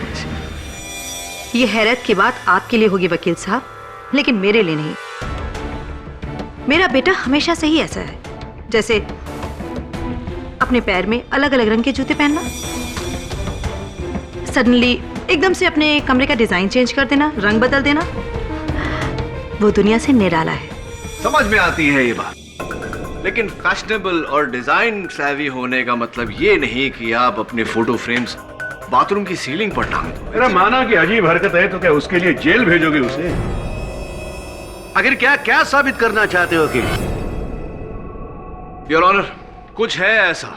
ये हैरत की बात आपके लिए होगी वकील साहब, लेकिन मेरे लिए नहीं। मेरा बेटा हमेशा से ही ऐसा है, जैसे अपने पैर में अलग अलग रंग के जूते पहनना, सडनली एकदम से अपने कमरे का डिजाइन चेंज कर देना, रंग बदल देना। वो दुनिया से निराला है। समझ में आती है ये बात, लेकिन फैशनेबल और डिजाइन सैवी होने का मतलब ये नहीं कि आप अपने फोटो फ्रेम्स बाथरूम की सीलिंग पर टांग दो। मेरा माना कि अजीब हरकत है तो क्या उसके लिए जेल भेजोगे उसे? आखिर क्या क्या साबित करना चाहते हो कि? योर ऑनर, कुछ है ऐसा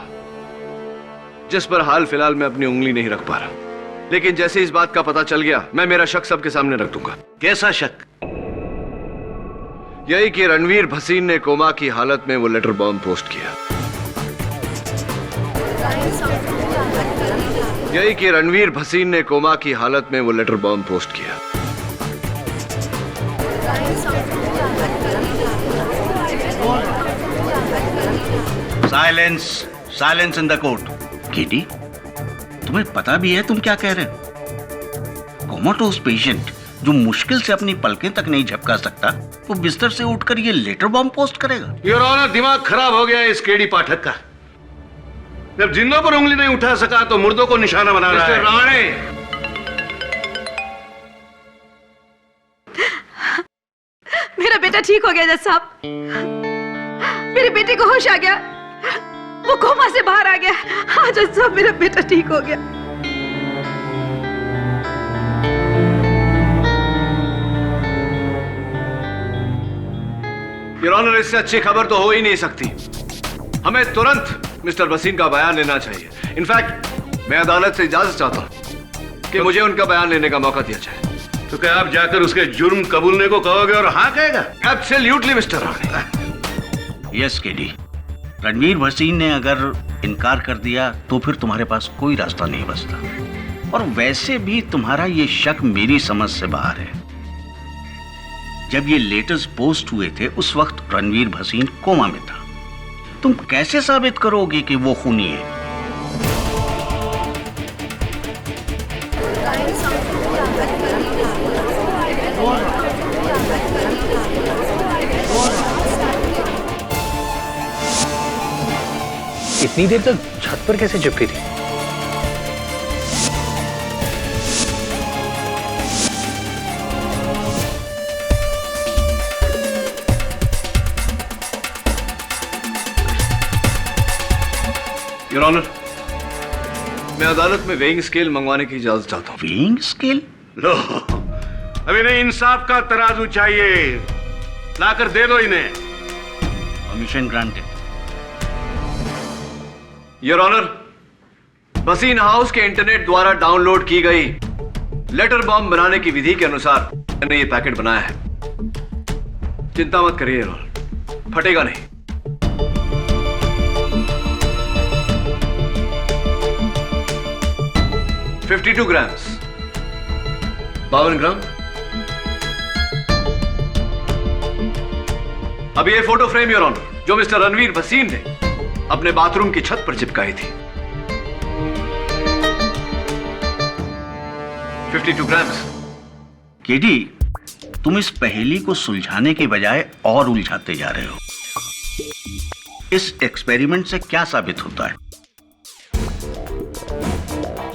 जिस पर हाल फिलहाल मैं अपनी उंगली नहीं रख पा रहा, लेकिन जैसे इस बात का पता चल गया मैं मेरा शक सबके सामने रख दूंगा। कैसा शक? यही कि रणवीर भसीन ने कोमा की हालत में वो लेटर बॉम्ब पोस्ट किया। यही कि रणवीर भसीन ने कोमा की हालत में वो लेटर बॉम्ब पोस्ट किया। Silence, silence in the court. KD, तुम्हें पता भी है तुम क्या कह रहे हो? कोमाटोस पेशेंट जो मुश्किल से अपनी पलकें तक नहीं झपका सकता, वो बिस्तर से उठकर ये लेटर बॉम्ब पोस्ट करेगा? योर ऑनर, दिमाग खराब हो गया है इस केडी पाठक का। जब जिंदों पर उंगली नहीं उठा सका तो मुर्दों को निशाना बना रहा है। राणे, मेरा बेटा ठीक हो गया जज साहब। मेरे बेटे को होश आ गया, वो कोमा से बाहर आ गया। हाँ जज साहब, मेरा बेटा ठीक हो गया। योर ऑनर, इससे अच्छी खबर तो हो ही नहीं सकती। हमें तुरंत मिस्टर भसीन का बयान लेना चाहिए। इनफैक्ट मैं अदालत से इजाजत चाहता हूं कि मुझे उनका बयान लेने का मौका दिया जाए। तो क्या आप जाकर उसके जुर्म कबूलने को कहोगे और हाँ कहेगा? Absolutely mister Rane. Yes KD, Ranveer Bhasin ने अगर इनकार कर दिया तो फिर तुम्हारे पास कोई रास्ता नहीं बचता। और वैसे भी तुम्हारा ये शक मेरी समझ से बाहर है। जब ये लेटर्स पोस्ट हुए थे उस वक्त रणवीर भसीन कोमा में था। तुम कैसे साबित करोगे कि वो खूनी है? इतनी देर तक छत पर कैसे चिपकी थी? योर ऑनर, मैं अदालत में वेइंग स्केल मंगवाने की इजाजत चाहता हूं। Weighing scale? लो, अभी नहीं, इंसाफ का तराजू चाहिए। लाकर दे दो इन्हें। Permission granted. Your honour, Bhasin house के इंटरनेट द्वारा डाउनलोड की गई लेटर बॉम्ब बनाने की विधि के अनुसार मैंने ये पैकेट बनाया है। चिंता मत करिए योर ऑनर, फटेगा नहीं। $52 ग्राम्स, 52 ग्राम। अब ये फोटो फ्रेम योर ऑनर जो मिस्टर रणवीर भसीन ने अपने बाथरूम की छत पर चिपकाई थी। 52 ग्राम्स। केडी, तुम इस पहेली को सुलझाने के बजाय और उलझाते जा रहे हो। इस एक्सपेरिमेंट से क्या साबित होता है?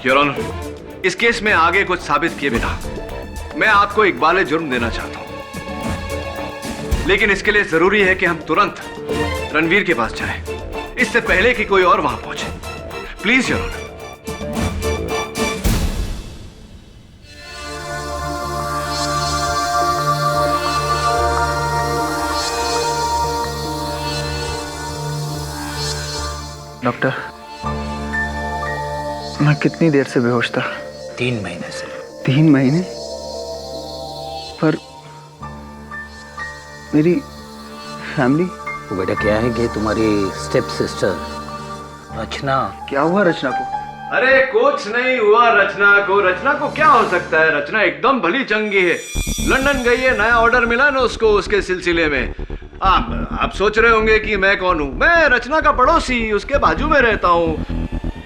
योर ऑनर, इस केस में आगे कुछ साबित किए बिना मैं आपको इकबाल जुर्म देना चाहता हूं, लेकिन इसके लिए जरूरी है कि हम तुरंत रणवीर के पास जाएं, इससे पहले कि कोई और वहां पहुंचे। Please your honour. डॉक्टर, मैं कितनी देर से बेहोश था? 3 महीने से। 3 महीने? पर मेरी फैमिली? वो बेटा क्या है कि तुम्हारी स्टेप सिस्टर रचना। क्या हुआ रचना को? अरे कुछ नहीं हुआ रचना को। रचना को क्या हो सकता है? रचना एकदम भली चंगी है। लंदन गई है, नया ऑर्डर मिला ना उसको, उसके सिलसिले में। आप सोच रहे होंगे कि मैं कौन हूं। मैं रचना का पड़ोसी, उसके बाजू में रहता हूं।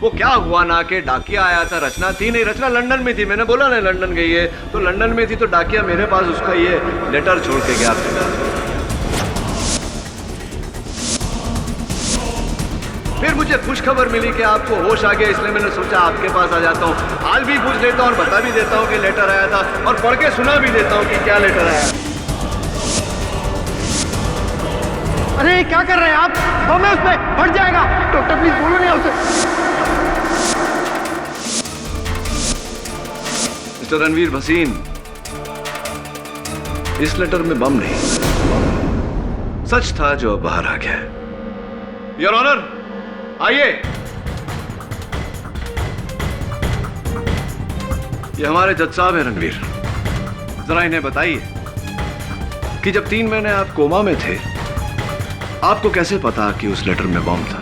वो क्या हुआ ना कि डाकिया आया था, रचना थी नहीं। रचना लंदन में थी, मैंने बोला ना लंदन गई है, तो लंदन में थी तो डाकिया मेरे पास उसका ये लेटर छोड़ के गया। फिर मुझे खुशखबर मिली कि आपको होश आ गया, इसलिए मैंने सोचा आपके पास आ जाता हूँ, हाल भी पूछ लेता हूँ और बता भी देता हूँ कि लेटर आया था, और पढ़ के सुना भी देता हूँ कि क्या लेटर आया। अरे क्या कर रहे हैं आप? बम है उसमें, फट जाएगा। डॉक्टर प्लीज बोलो नहीं उसे। मिस्टर रणवीर भसीन, इस लेटर में बम नहीं, सच था जो बाहर आ गया। योर ऑनर, आइए। ये हमारे जज साहब हैं रणवीर। जरा इन्हें बताइए कि जब 3 महीने आप कोमा में थे, आपको कैसे पता कि उस लेटर में बॉम्ब था?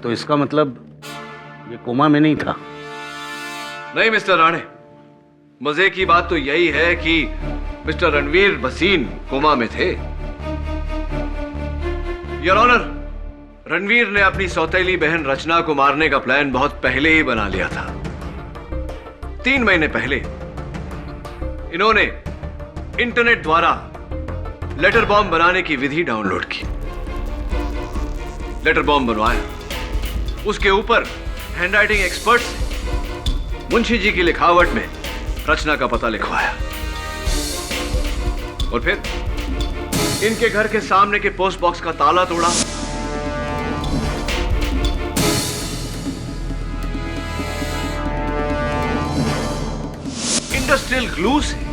तो इसका मतलब ये कोमा में नहीं था? नहीं मिस्टर राणे, मजे की बात तो यही है कि मिस्टर रणवीर भसीन कोमा में थे। योर ऑनर, रणवीर ने अपनी सौतेली बहन रचना को मारने का प्लान बहुत पहले ही बना लिया था। 3 महीने पहले इन्होंने इंटरनेट द्वारा लेटर बॉम्ब बनाने की विधि डाउनलोड की, लेटर बॉम्ब बनवाया, उसके ऊपर हैंडराइटिंग एक्सपर्ट से मुंशी जी की लिखावट में रचना का पता लिखवाया और फिर इनके घर के सामने के पोस्ट बॉक्स का ताला तोड़ा। इंडस्ट्रियल ग्लू से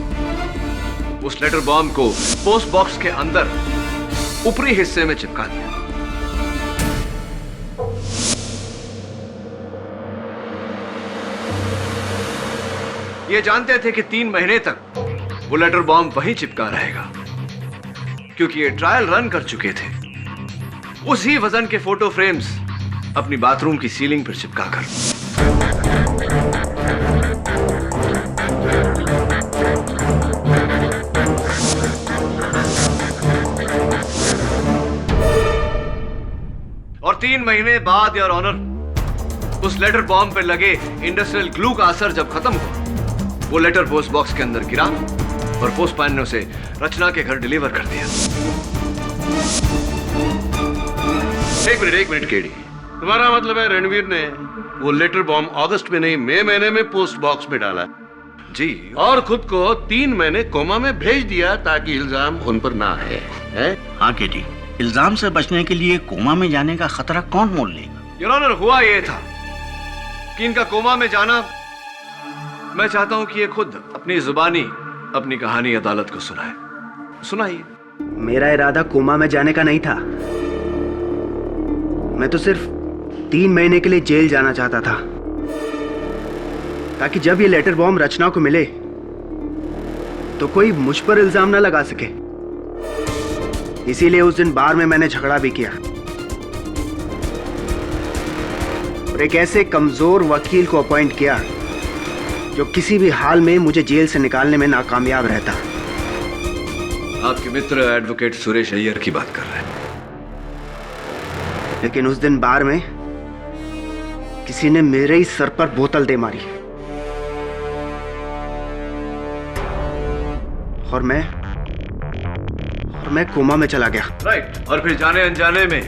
उस लेटर बॉम्ब को पोस्ट बॉक्स के अंदर ऊपरी हिस्से में चिपका दिया। ये जानते थे कि 3 महीने तक वो लेटर बॉम्ब वहीं चिपका रहेगा, क्योंकि ये ट्रायल रन कर चुके थे उसी वजन के फोटो फ्रेम्स अपनी बाथरूम की सीलिंग पर चिपकाकर। और 3 महीने बाद योर ऑनर, उस लेटर बॉम्ब पर लगे इंडस्ट्रियल ग्लू का असर जब खत्म हुआ, वो लेटर पोस्ट बॉक्स के अंदर गिरा और पोस्टमैन ने उसे रचना के घर डिलीवर कर दिया। एक मिनट केडी, तुम्हारा मतलब है रणवीर ने वो लेटर बॉम्ब अगस्त में नहीं मई महीने में पोस्ट बॉक्स में डाला? जी। और खुद को 3 महीने कोमा में भेज दिया ताकि इल्जाम उन पर ना आए, है? हाँ केडी, इल्जाम से बचने के लिए कोमा में जाने का खतरा कौन मोल लेगा? योर ऑनर, हुआ ये था कि इनका कोमा में जाना, मैं चाहता हूं कि ये खुद अपनी जुबानी अपनी कहानी अदालत को सुनाए। सुनाइए। मेरा इरादा कोमा में जाने का नहीं था। मैं तो सिर्फ 3 महीने के लिए जेल जाना चाहता था, ताकि जब ये लेटर बॉम्ब रचना को मिले तो कोई मुझ पर इल्जाम ना लगा सके। इसीलिए उस दिन बार में मैंने झगड़ा भी किया और एक ऐसे कमजोर वकील को अपॉइंट किया जो किसी भी हाल में मुझे जेल से निकालने में नाकामयाब रहता। आपके मित्र एडवोकेट सुरेश अय्यर की बात कर रहे हैं। लेकिन उस दिन बार में किसी ने मेरे ही सर पर बोतल दे मारी और मैं कोमा में चला गया। राइट। और फिर जाने अनजाने में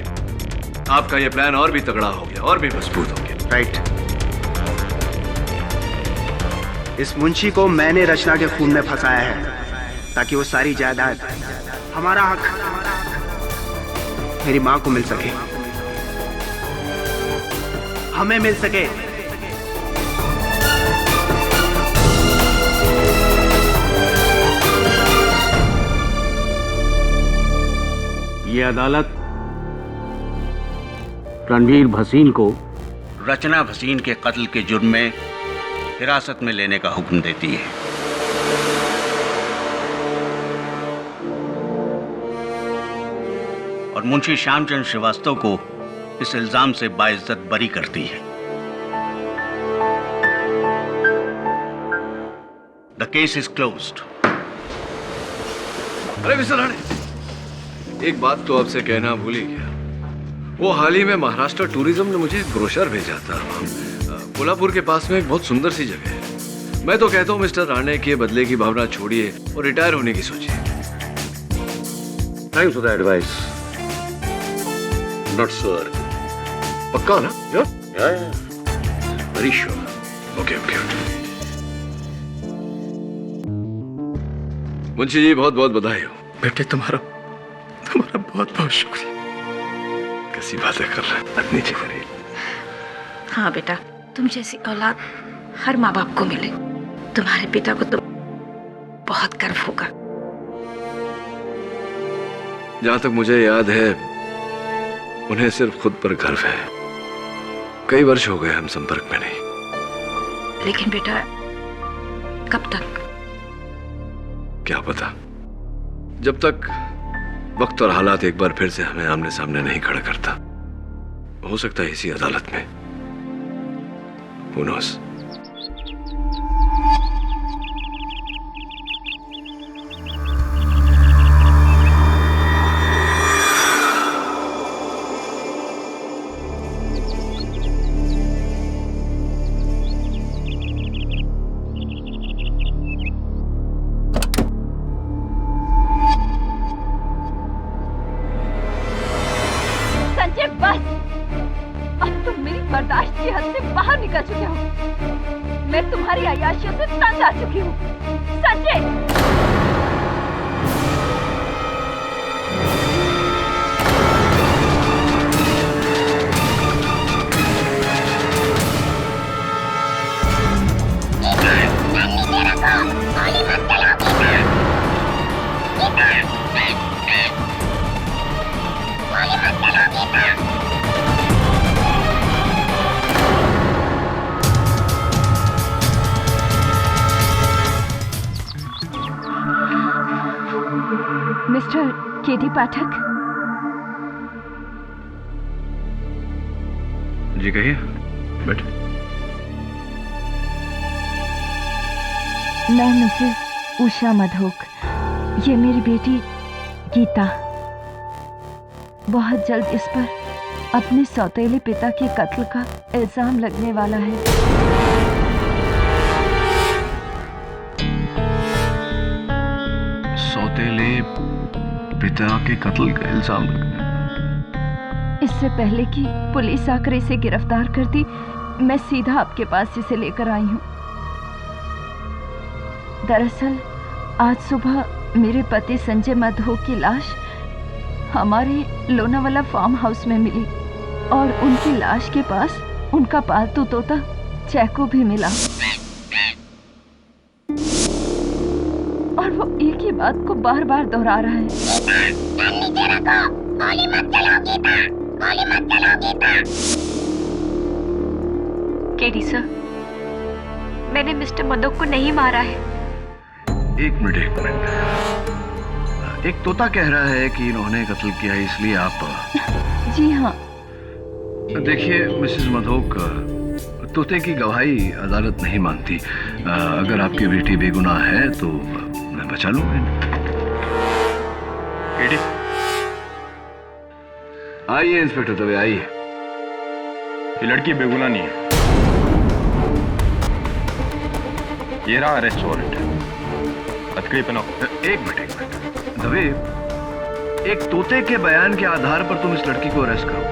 आपका यह प्लान और भी तगड़ा हो गया और भी मजबूत हो गया। राइट। इस मुंशी को मैंने रचना के खून में फंसाया है ताकि वो सारी जायदाद, हमारा हक मेरी मां को मिल सके, हमें मिल सके। ये अदालत रणवीर भसीन को रचना भसीन के कत्ल के जुर्म में हिरासत में लेने का हुक्म देती है। और मुंशी श्यामचंद श्रीवास्तव को इस इल्जाम से बाइज्जत बरी करती है। The case is closed. अरे मिस्टर राणे, एक बात तो आपसे कहना भूल ही गया। वो हाल ही में महाराष्ट्र टूरिज्म ने मुझे एक ब्रोशर भेजा था। कोल्हापुर के पास में एक बहुत सुंदर सी जगह है। मैं तो कहता हूँ मिस्टर राणे के बदले की भावना छोड़िए और रिटायर होने की सोचिए। Thanks for the advice. Not sure. पक्का ना? Very sure. Okay okay. Munshi ji, बहुत बहुत बधाई हो। बेटे, तुम्हारा बहुत बहुत शुक्रिया। कैसी बातें कर रहे हैं? नीचे करिए। हाँ बेटा, तुम जैसी औलाद हर माँ बाप को मिले। तुम्हारे पिता को तो बहुत गर्व होगा। जहां तक मुझे याद है, उन्हें सिर्फ खुद पर गर्व है। कई वर्ष हो गए हम संपर्क में नहीं। लेकिन बेटा कब तक? क्या पता, जब तक वक्त और हालात एक बार फिर से हमें आमने सामने नहीं खड़ा करता। हो सकता है इसी अदालत में। Who knows? संजय बस, अब तुम मेरी बर्दाश्त की हद से बाहर निकल चुके हो। मैं तुम्हारी अय्याशियों से तंग आ चुकी हूँ। संजय! मिस्टर केडी पाठक। जी कहिए, बैठे। मैं मिसेस उषा मधोक, ये मेरी बेटी गीता। बहुत जल्द इस पर अपने सौतेले पिता के कत्ल का इल्जाम लगने वाला है। सौतेले पिता के कत्ल का इल्जाम? इससे पहले कि पुलिस आकर इसे गिरफ्तार करती, मैं सीधा आपके पास इसे लेकर आई हूँ। दरअसल आज सुबह मेरे पति संजय मधोक की लाश हमारे लोनावाला फार्म हाउस में मिली और उनकी लाश के पास उनका पालतू तोता चैको भी मिला। और वो एक ही बात को बार बार दोहरा रहा है। केडी सर, मैंने मिस्टर मधोक को नहीं मारा है। एक मिनट। एक तोता कह रहा है कि इन्होंने कत्ल किया है, इसलिए आप? जी हाँ। देखिए मिसेस मधोक, तोते की गवाही अदालत नहीं मानती। अगर आपकी बेटी बेगुनाह है तो मैं बचा लूंगा। आइए इंस्पेक्टर दवे, आइए। ये लड़की बेगुनाह नहीं है। ये रहा अरेस्ट वारंट। हथकड़ी पहनाओ। एक मिनट दवे, एक तोते के बयान के आधार पर तुम इस लड़की को अरेस्ट करो?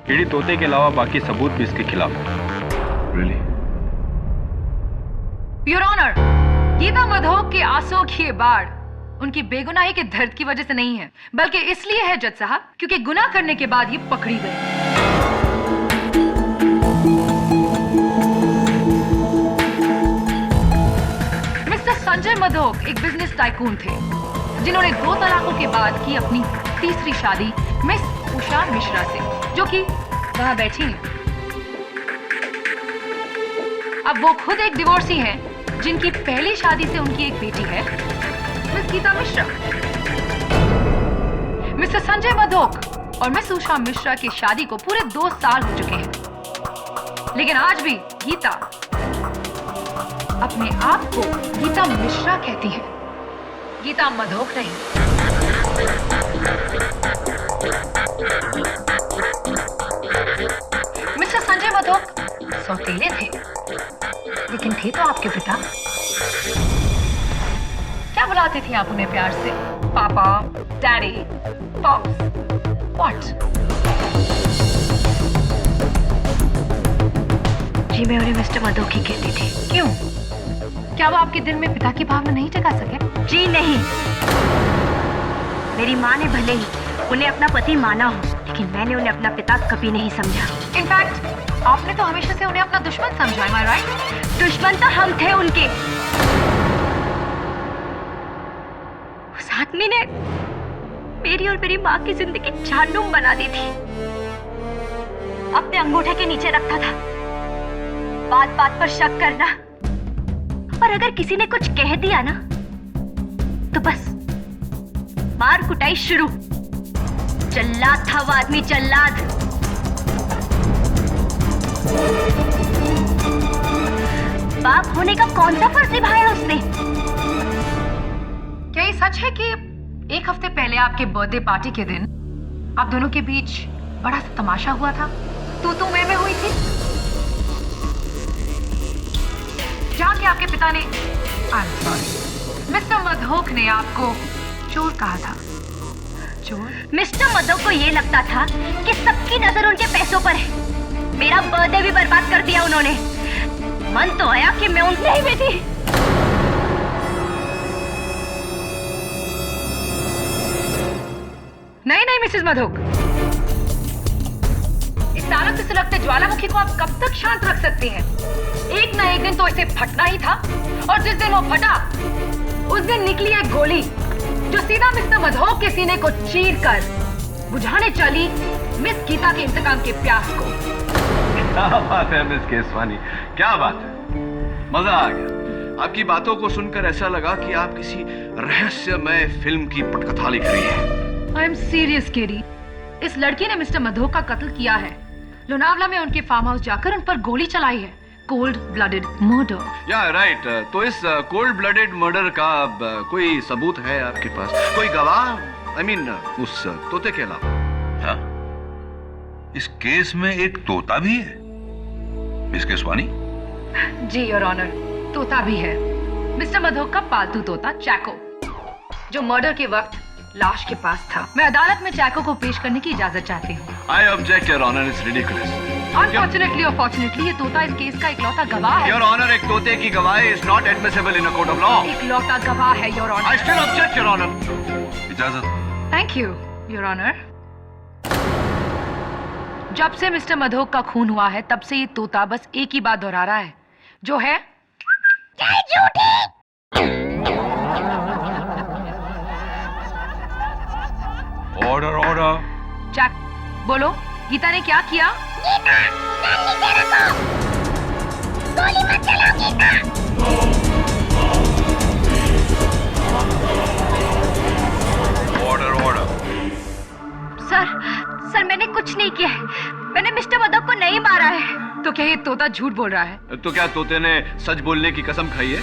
कीड़ी तोते के अलावा बाकी सबूत भी इसके खिलाफ है। Really? Your honour, Geeta Madhok के आंसुओं की ये बाढ़ उनकी बेगुनाही के दर्द की वजह से नहीं है, बल्कि इसलिए है जज साहब क्योंकि गुनाह करने के बाद ये पकड़ी गई। मिस्टर संजय मधोक एक बिजनेस टाइकून थे जिन्होंने 2 तलाकों के बाद की अपनी तीसरी शादी मिस उषा मिश्रा से, जो कि वहां बैठी हैं। अब वो खुद एक डिवोर्सी हैं जिनकी पहली शादी से उनकी एक बेटी है, मिस गीता मिश्रा। मिस्टर संजय मधोक और मिस उषा मिश्रा की शादी को पूरे 2 साल हो चुके हैं, लेकिन आज भी गीता अपने आप को गीता मिश्रा कहती है, गीता मधोक नहीं। मिस्टर संजय मधोक सौतेले थे, लेकिन थे तो आपके पिता। क्या बुलाते थे आप उन्हें प्यार से? पापा, डैडी, पॉप्स, व्हाट? जी मैं उन्हें मिस्टर मधोक ही कहती थी। क्यों? क्या वो आपके दिल में पिता की भावना नहीं जगा सके? जी नहीं। मेरी माँ ने भले ही उन्हें अपना पति माना हो, लेकिन मैंने उन्हें अपना पिता कभी नहीं समझा। इनफैक्ट आपने तो हमेशा से उन्हें अपना दुश्मन समझा, am I right? दुश्मन तो हम थे उनके। उस आदमी ने मेरी और मेरी माँ की जिंदगी जहन्नुम बना दी थी। अपने अंगूठे के नीचे रखता था बात बात पर शक करना, और अगर किसी ने कुछ कह दिया ना तो बस मार कुटाई शुरू। जल्लाद था वो आदमी, जल्लाद। बाप होने का कौन सा फर्ज निभाया उसने? क्या ये सच है कि एक हफ्ते पहले आपके बर्थडे पार्टी के दिन आप दोनों के बीच बड़ा सा तमाशा हुआ था? तू मैं हुई थी, जहाँ के आपके पिता ने मिस्टर मधोक ने आपको चोर कहा था। चोर? मिस्टर मधोक को ये लगता था कि सबकी नजर उनके पैसों पर है। मेरा बर्थडे भी बर्बाद कर दिया उन्होंने। मन तो आया कि मैं उनसे ही बेटी। नहीं मिसेस मधोक, इस तारों से सुलगते ज्वालामुखी को आप कब तक शांत रख सकती हैं? एक ना एक दिन तो इसे फटना ही था, और जिस दिन वो फटा उस दिन निकली एक गोली जो सीधा मिस्टर मधोक के सीने को चीरकर बुझाने चली मिस गीता के इंतकाम के प्यास को। क्या बात है मिस केसवानी, क्या बात है, मजा आ गया। आपकी बातों को सुनकर ऐसा लगा कि आप किसी रहस्यमय फिल्म की पटकथा लिख रही हैं। आई एम सीरियस केडी, इस लड़की ने मिस्टर मधोक का कत्ल किया है। लोनावला में उनके फार्म हाउस जाकर उन पर गोली चलाई है। Cold blooded murder. या राइट, तो इस कोल्ड ब्लडेड मर्डर का कोई सबूत है आपके पास? कोई गवाह? आई मीन उस तोते के अलावा? हाँ, इस केस में एक तोता भी है मिस केसवानी। जी योर ऑनर, तोता भी है। मिस्टर मधोक का पालतू तोता चैको, जो मर्डर के वक्त लाश के पास था। मैं अदालत में चैको को पेश करने की इजाजत चाहती हूँ। I object, Your Honor, it's ridiculous. Unfortunately or fortunately, ये तोता इस केस का इकलौता गवाह है। Your Honor, एक तोते की गवाही is not admissible in a court of law. इकलौता गवाह है, Your Honor. I still object, Your Honor. इजाजत। Thank you, Your Honor. जब से मिस्टर मधोक का खून हुआ है, तब से ये तोता बस एक ही बात दोहरा रहा है, जो है ऑर्डर ऑर्डर। चैक, बोलो, गीता ने क्या किया? गीता, गोली मत चलाओ गीता। Order order. सर मैंने कुछ नहीं किया है। मैंने मिस्टर मधोक को नहीं मारा है। तो क्या ये तोता झूठ बोल रहा है? तो क्या तोते ने सच बोलने की कसम खाई है?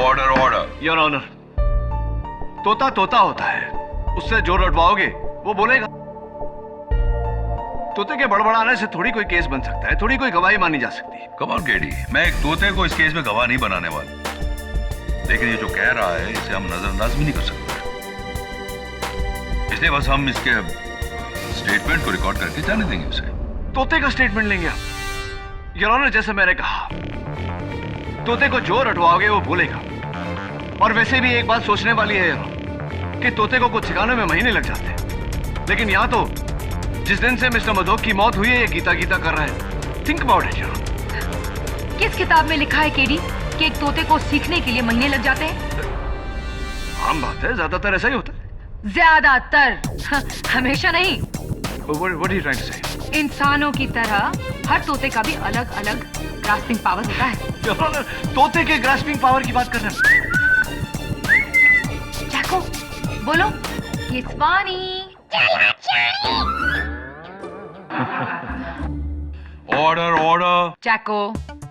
Order order. योर ऑनर, तोता तोता होता है, उससे जो रटवाओगे वो बोलेगा। तोते के बड़बड़ाने से थोड़ी कोई केस बन सकता है, थोड़ी कोई गवाही मानी जा सकती है। कम ऑन केडी, मैं एक तोते को इस केस में गवाह नहीं बनाने वाला, लेकिन ये जो कह रहा है इसे हम नजरअंदाज भी नहीं कर सकते, इसलिए बस हम इसके स्टेटमेंट को रिकॉर्ड करके जाने देंगे उसे। तोते का स्टेटमेंट लेंगे आप? योर ऑनर, जैसे मैंने कहा, तोते को जो रटवाओगे वो बोलेगा। और वैसे भी एक बात सोचने वाली है कि तोते को कुछ सिखाने में महीने लग जाते हैं, लेकिन यहाँ तो जिस दिन से मिस्टर मधोक की मौत हुई है, ये गीता गीता कर रहा है। थिंक अबाउट इट यार। किस किताब में लिखा है केडी कि एक तोते को सीखने के लिए महीने लग जाते हैं? आम बात है, ज्यादातर ऐसा ही होता है। ज्यादातर, हमेशा नहीं। What are you trying to say? इंसानों की तरह हर तोते का भी अलग अलग ग्रास्पिंग पावर होता है। तोते के ग्रास्पिंग पावर की बात कर रहे हैं? चैको, बोलो, Keswani. Order order. Chaco,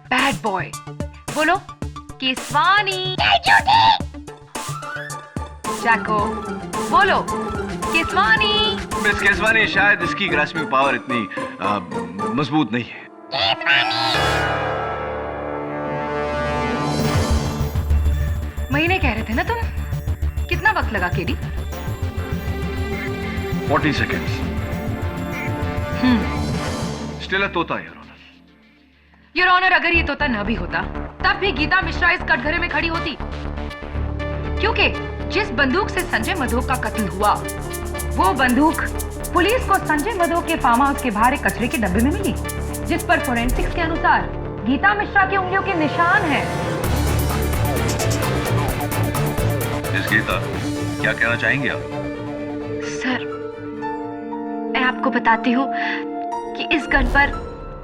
bad boy, बोलो, केसवानी। चैको, बोलो, केसवानी। मिस केसवानी, शायद इसकी ग्रास्पिंग पावर इतनी मजबूत नहीं है। महीने कह रहे थे ना तुम? कितना वक्त लगा केडी? 40 seconds. Still a तोता, योर ऑनर। योर ऑनर, अगर ये तोता न भी होता, तब भी गीता मिश्रा इस कटघरे में खड़ी होती, क्योंकि जिस बंदूक से संजय मधोक का कत्ल हुआ, वो बंदूक पुलिस को संजय मधोक के फार्म हाउस के बाहर एक कचरे के डब्बे में मिली, जिस पर फोरेंसिक्स के अनुसार गीता मिश्रा की उंगलियों के निशान हैं। गीता, क्या कहना चाहेंगे आप? सर, मैं आपको बताती हूँ कि इस गन पर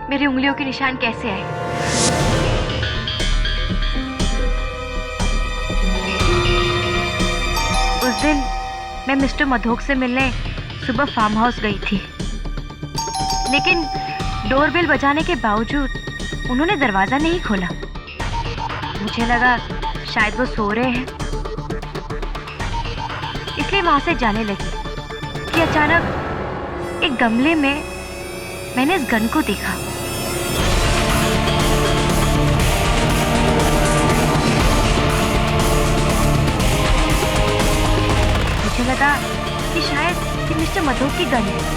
मेरी उंगलियों के निशान कैसे आए? उस दिन मैं मिस्टर मधोक से मिलने सुबह फार्म हाउस गई थी, लेकिन डोरबेल बजाने के बावजूद उन्होंने दरवाजा नहीं खोला। मुझे लगा शायद वो सो रहे हैं, इसलिए वहां से जाने लगी कि अचानक एक गमले में मैंने इस गन को देखा। मुझे लगा कि शायद ये मिस्टर मधोक की गन है।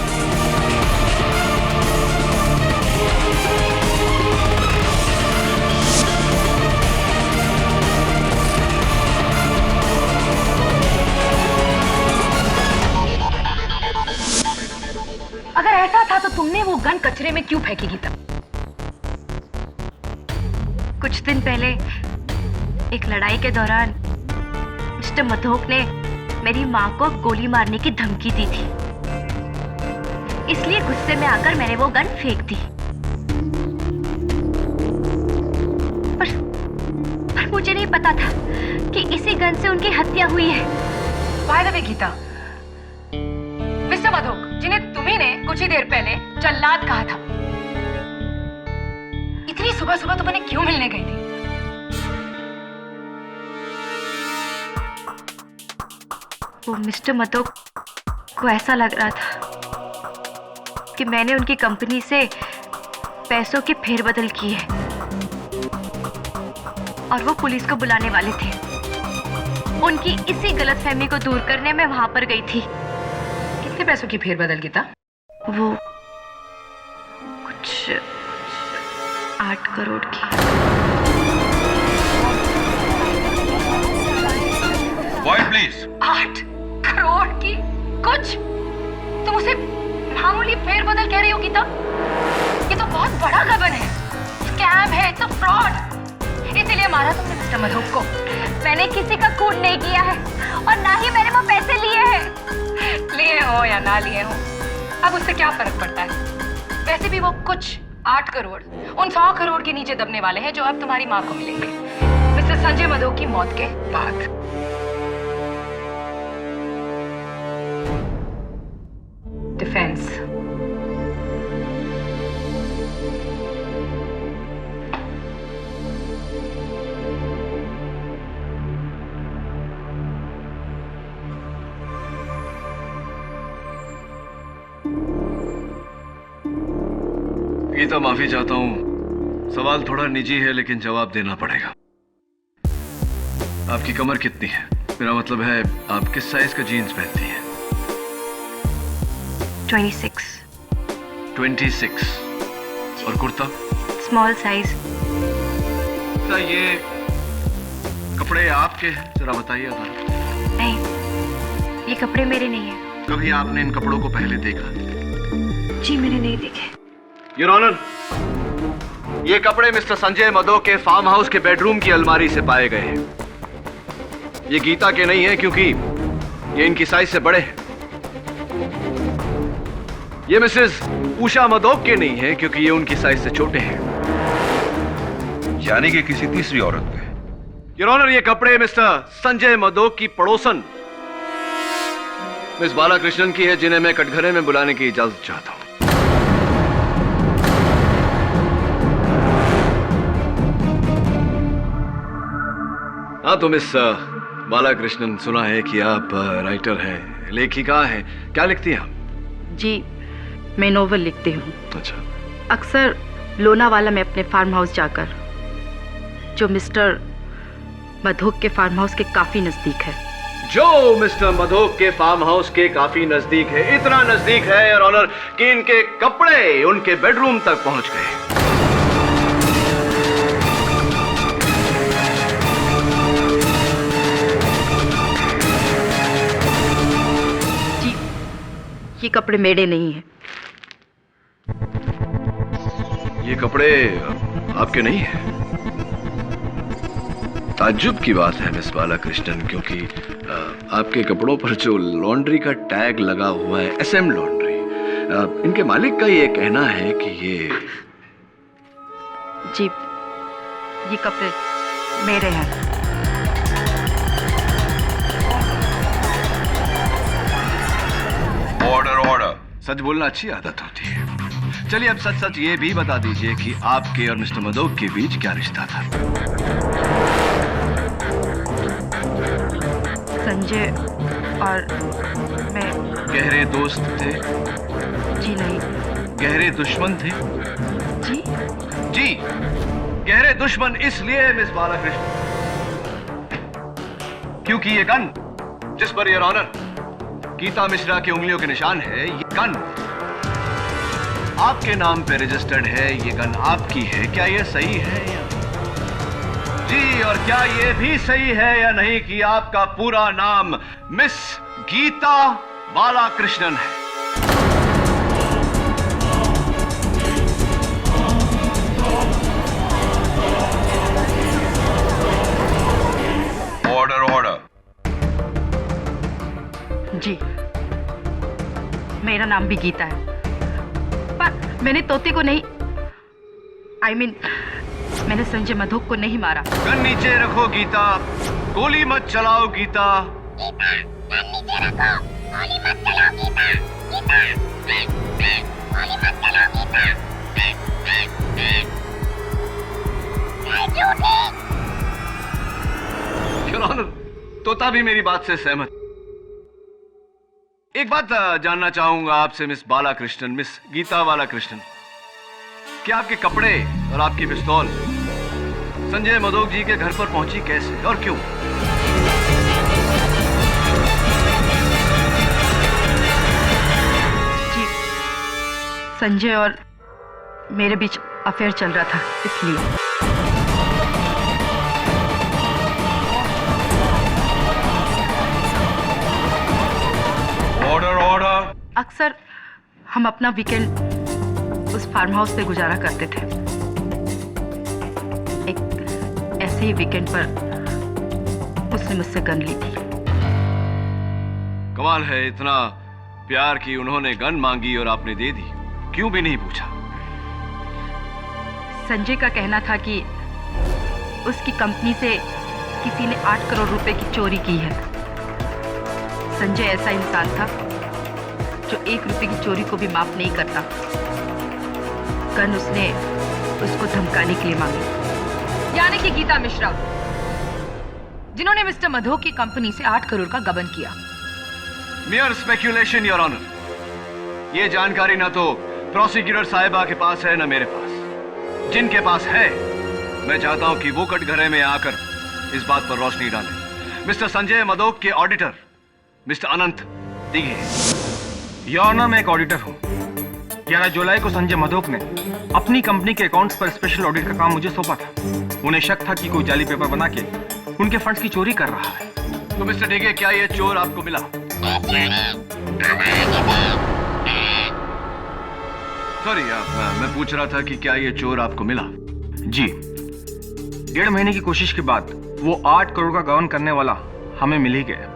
अगर ऐसा था तो तुमने वो गन कचरे में क्यों फेंकी गीता? कुछ दिन पहले एक लड़ाई के दौरान मिस्टर मधोक ने मेरी माँ को गोली मारने की धमकी दी थी, इसलिए गुस्से में आकर मैंने वो गन फेंक दी। पर मुझे नहीं पता था कि इसी गन से उनकी हत्या हुई है। By the way Geeta, mister Madhok जिन्हें तुम्ही ने कुछ ही देर पहले जल्लाद कहा था, इतनी सुबह सुबह तुम उन्हें क्यों मिलने गई थी? वो मिस्टर मधोक को ऐसा लग रहा था कि मैंने उनकी कंपनी से पैसों की फेरबदल की है और वो पुलिस को बुलाने वाले थे। उनकी इसी गलतफहमी को दूर करने में वहां पर गई थी। कितने पैसों की फेरबदल गीता? वो कुछ 8 करोड़ की। Quiet, please. 8 करोड़ की? कुछ? तुम उसे मामूली फेरबदल कह रही हो गीता? ये तो बहुत बड़ा गबन है, स्कैम है, इट्स अ फ्रॉड। इसीलिए मारा तुमने मिस्टर मधोक को। मैंने किसी का खून नहीं किया है और ना ही मैंने वो पैसे लिए हैं। लिए हो या ना लिए हो, अब उससे क्या फर्क पड़ता है? वैसे भी वो कुछ 8 करोड़ उन 100 करोड़ के नीचे दबने वाले हैं जो अब तुम्हारी माँ को मिलेंगे मिस्टर संजय मधोक की मौत के बाद। डिफेंस। गीता, माफी चाहता हूं, सवाल थोड़ा निजी है लेकिन जवाब देना पड़ेगा। आपकी कमर कितनी है? मेरा मतलब है आप किस साइज का जीन्स पहनती हैं? 26। 26। और कुर्ता? Small size. क्या ये कपड़े आपके हैं? जरा बताइए। नहीं, ये कपड़े मेरे नहीं हैं। कभी आपने इन कपड़ों को पहले देखा? जी मैंने नहीं देखे। योर ऑनर, ये कपड़े मिस्टर संजय मधोक के फार्म हाउस के बेडरूम की अलमारी से पाए गए हैं। ये गीता के नहीं है क्योंकि ये इनकी साइज से बड़े हैं। ये मिसेस उषा मधोक के नहीं है क्योंकि ये उनकी साइज से छोटे हैं। यानी कि किसी तीसरी औरत के। योर ऑनर, ये कपड़े मिस्टर संजय मधोक की पड़ोसन मिस बालाकृष्णन की है, जिन्हें मैं कटघरे में बुलाने की इजाजत चाहता हूं। हाँ, तो मिस बालाकृष्णन, सुना है कि आप राइटर हैं, लेखिका हैं। क्या लिखती हैं आप? जी, मैं नोवेल लिखती हूँ। अच्छा। अक्सर लोनावाला में अपने फार्म हाउस जाकर, जो मिस्टर मधोक के फार्म हाउस के काफी नजदीक है। जो मिस्टर मधोक के फार्म हाउस के काफी नजदीक है, इतना नजदीक है योर ऑनर कि इनके कपड़े उनके बेडरूम तक पहुंच गए। ये कपड़े मेरे नहीं हैं। ये कपड़े आपके नहीं हैं? ताज्जुब की बात है मिस बालाकृष्णन, क्योंकि आपके कपड़ों पर जो लॉन्ड्री का टैग लगा हुआ है, SM लॉन्ड्री, इनके मालिक का ये कहना है कि ये जी, ये कपड़े मेरे हैं। Order order. सच बोलना अच्छी आदत होती है। चलिए अब सच सच ये भी बता दीजिए कि आपके और मिस्टर मदोक के बीच क्या रिश्ता था? संजय और मैं गहरे दोस्त थे? जी नहीं। गहरे दुश्मन थे? जी जी, गहरे दुश्मन इसलिए मिस बालाकृष्ण क्योंकि ये गन जिस per your honour Gita Mishra की उंगलियों के निशान है, ये गन आपके नाम पे रजिस्टर्ड है। ये गन आपकी है। क्या ये सही है या जी? और क्या ये भी सही है या नहीं कि आपका पूरा नाम मिस गीता बालाकृष्णन है? Order order. जी, मेरा नाम भी गीता है, पर मैंने तोते को नहीं, मैंने संजय मधोक को नहीं मारा। गन नीचे रखो गीता, गोली मत चलाओ गीता। तोता भी मेरी बात से सहमत। एक बात जानना चाहूंगा आपसे मिस बालाकृष्णन, मिस गीता बालाकृष्णन, क्या आपके कपड़े और आपकी पिस्तौल संजय मधोक जी के घर पर पहुंची कैसे और क्यों? जी, संजय और मेरे बीच अफेयर चल रहा था, इसलिए। Order order. अक्सर हम अपना वीकेंड उस फार्म हाउस पे गुजारा करते थे। एक ऐसे ही वीकेंड पर उसने मुझसे गन ली थी। कमाल है, इतना प्यार की उन्होंने गन मांगी और आपने दे दी, क्यों भी नहीं पूछा? संजय का कहना था कि उसकी कंपनी से किसी ने 8 करोड़ रुपए की चोरी की है। संजय ऐसा इंसान था जो 1 रुपए की चोरी को भी माफ नहीं करता। गन उसने उसको धमकाने के लिए मांगी। यानी कि गीता मिश्रा, जिन्होंने मिस्टर मधोक की कंपनी से 8 करोड़ का गबन किया। Mere speculation your honour. ये जानकारी ना तो प्रोसिक्यूटर साहिबा के पास है ना मेरे पास। जिनके पास है, मैं चाहता हूं कि वो कटघरे में आकर इस बात पर रोशनी डालें। मिस्टर संजय मधोक के auditor mister Anant Dighe. Your honour, मैं एक ऑडिटर हूं। 11 जुलाई को संजय मधोक ने अपनी कंपनी के अकाउंट्स पर स्पेशल ऑडिट का काम मुझे सौंपा था। उन्हें शक था कि कोई जाली पेपर बना के उनके फंड्स की चोरी कर रहा है। तो मिस्टर डिगे, क्या ये चोर आपको मिला? सॉरी, मैं पूछ रहा था कि क्या ये चोर आपको मिला? जी, 1.5 महीने की कोशिश के बाद वो 8 करोड़ का गबन करने वाला हमें मिल ही गया।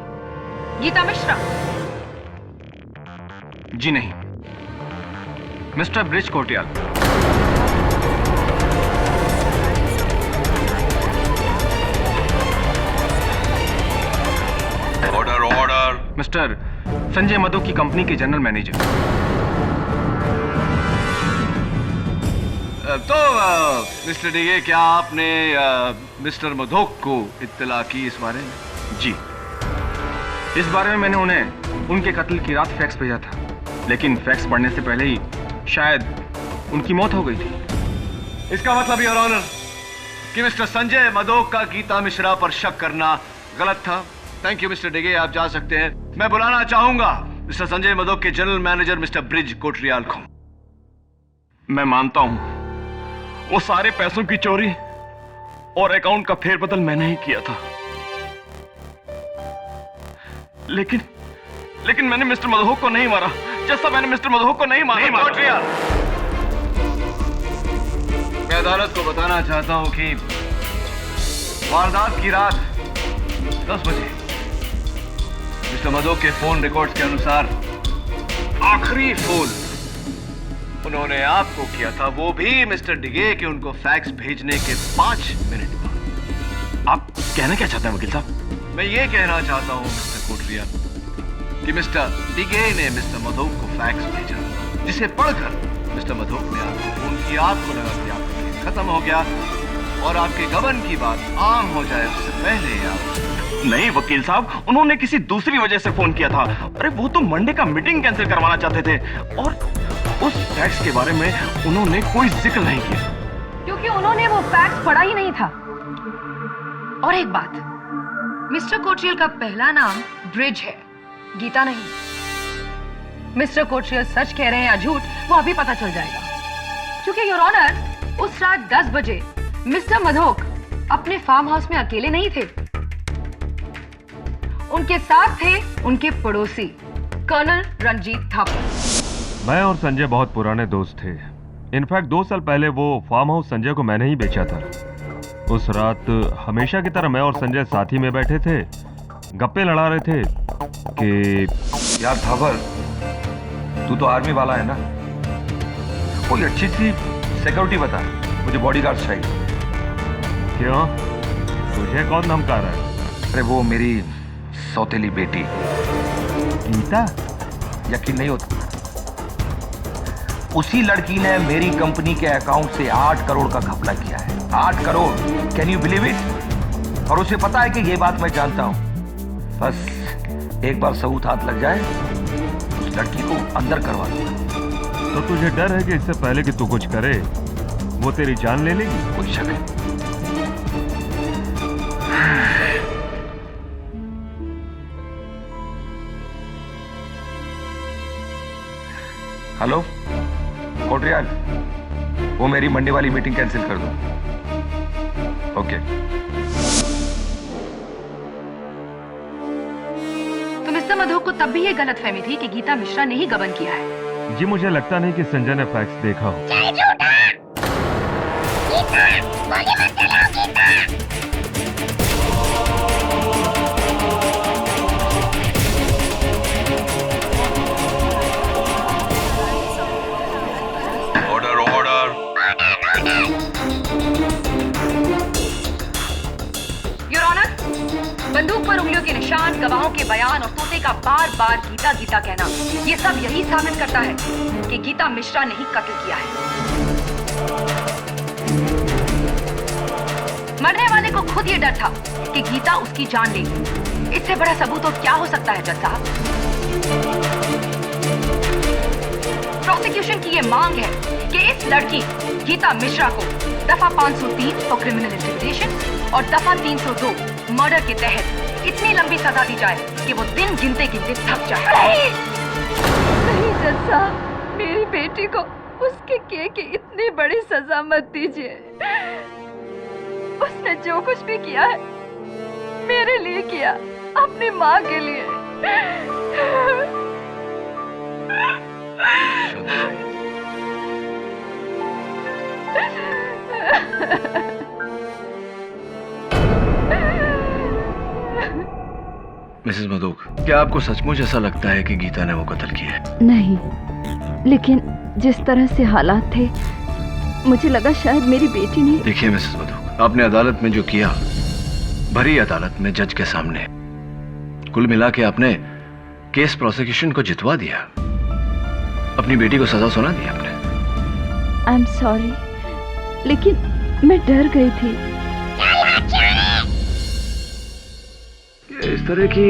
गीता मिश्रा? जी नहीं, mister bridge Kotiyal. Order order. Mister Sanjay Madhok की कंपनी के जनरल मैनेजर। तो मिस्टर डिगे, क्या आपने मिस्टर मधोक को इत्तला की इस बारे में? जी, इस बारे में मैंने उन्हें उनके कत्ल की रात फैक्स भेजा था, लेकिन फैक्स पढ़ने से पहले ही शायद उनकी मौत हो गई थी। इसका मतलब योर ऑनर कि मिस्टर संजय मधोक का गीता मिश्रा पर शक करना गलत था। थैंक यू मिस्टर डिगे, आप जा सकते हैं। मैं बुलाना चाहूंगा मिस्टर संजय मधोक के general manager mister bridge Kotriyal को। मैं मानता हूं वो सारे पैसों की चोरी और अकाउंट का फेरबदल मैंने ही किया था, लेकिन मैंने मिस्टर मधोक को नहीं मारा, जैसा मैंने मिस्टर मधोक को नहीं मारा। मैं अदालत को बताना चाहता हूं कि वारदात की रात 10 बजे मिस्टर मधोक के फोन रिकॉर्ड्स के अनुसार आखिरी फोन उन्होंने आपको किया था, वो भी मिस्टर डिगे के उनको फैक्स भेजने के 5 मिनट बाद। आप कहना क्या चाहते हैं वकील साहब? मैं ये कहना चाहता हूँ मिस्टर कोटरिया कि मिस्टर डिगे ने मिस्टर मधोक को फैक्स भेजा, जिसे पढ़कर मिस्टर मधोक ने आपको फोन किया। आपको लगा कि आपका केस खत्म हो गया और आपके गबन की बात आम हो जाए उससे पहले आप। नहीं वकील साहब, उन्होंने किसी दूसरी वजह से फोन किया था। अरे वो तो मंडे का मीटिंग कैंसिल करवाना चाहते थे और उस फैक्स के बारे में उन्होंने कोई जिक्र नहीं किया क्योंकि उन्होंने वो फैक्स पढ़ा ही नहीं था। और एक बात, मिस्टर कोटरियल का पहला नाम ब्रिज है, गीता नहीं। मिस्टर कोटरियल सच कह रहे हैं या झूठ, वो अभी पता चल जाएगा। क्योंकि योर ऑनर, उस रात 10 बजे मिस्टर मधोक अपने फार्म हाउस में अकेले नहीं थे। उनके साथ थे उनके पड़ोसी कर्नल रंजीत थापर। मैं और संजय बहुत पुराने दोस्त थे। इनफैक्ट 2 साल पहले वो फार्म हाउस संजय को मैंने ही बेचा था। उस रात हमेशा की तरह मैं और संजय साथ ही में बैठे थे, गप्पे लड़ा रहे थे कि यार थापर, तू तो आर्मी वाला है ना, कोई अच्छी सी सिक्योरिटी बता, मुझे बॉडीगार्ड चाहिए। क्यों, तुझे कौन धमका रहा है? अरे वो मेरी सौतेली बेटी गीता। यकीन नहीं होता, उसी लड़की ने मेरी कंपनी के अकाउंट से 8 करोड़ का घपला किया है। 8 crore, can you believe it? और उसे पता है कि ये बात मैं जानता हूं। बस एक बार सबूत हाथ लग जाए, उस लड़की को अंदर करवा दूंगा। तो तुझे डर है कि इससे पहले कि तू कुछ करे वो तेरी जान ले लेगी? कोई शक नहीं। हेलो कोटरियाल, वो मेरी मंडे वाली मीटिंग कैंसिल कर दो। ओके। तो मिस्टर मधोक को तब भी ये गलतफहमी थी कि गीता मिश्रा ने ही गबन किया है। जी मुझे लगता नहीं कि संजय ने फैक्स देखा हो। Order order. योर ऑनर, बंदूक पर उंगलियों के निशान, गवाहों के बयान और तोते का बार बार गीता गीता कहना, ये सब यही साबित करता है कि गीता मिश्रा ने ही कत्ल किया है। मरने वाले को खुद ये डर था कि गीता उसकी जान लेगी। इससे बड़ा सबूत और क्या हो सकता है जज साहब? प्रोसिक्यूशन की ये मांग है कि इस लड़की गीता मिश्रा को दफा 503 फॉर क्रिमिनल इंटिमिडेशन और दफा 302 मर्डर के तहत इतनी लंबी सजा दी जाए कि वो दिन गिनते गिनते थक जाए। नहीं जज साहब, मेरी बेटी को उसके किए की इतनी बड़ी सजा मत दीजिए। उसने जो कुछ भी किया है मेरे लिए किया, अपनी माँ के लिए। मिसेस मधोक, क्या आपको सचमुच ऐसा लगता है कि गीता ने वो कत्ल किया है? नहीं, लेकिन जिस तरह से हालात थे मुझे लगा शायद मेरी बेटी ने। देखिए मिसेस मधोक, आपने अदालत में जो किया, भरी अदालत में जज के सामने, कुल मिला के आपने केस प्रोसिक्यूशन को जितवा दिया, अपनी बेटी को सजा सुना दी आपने। आई एम सॉरी, लेकिन मैं डर गई थी। इस तरह की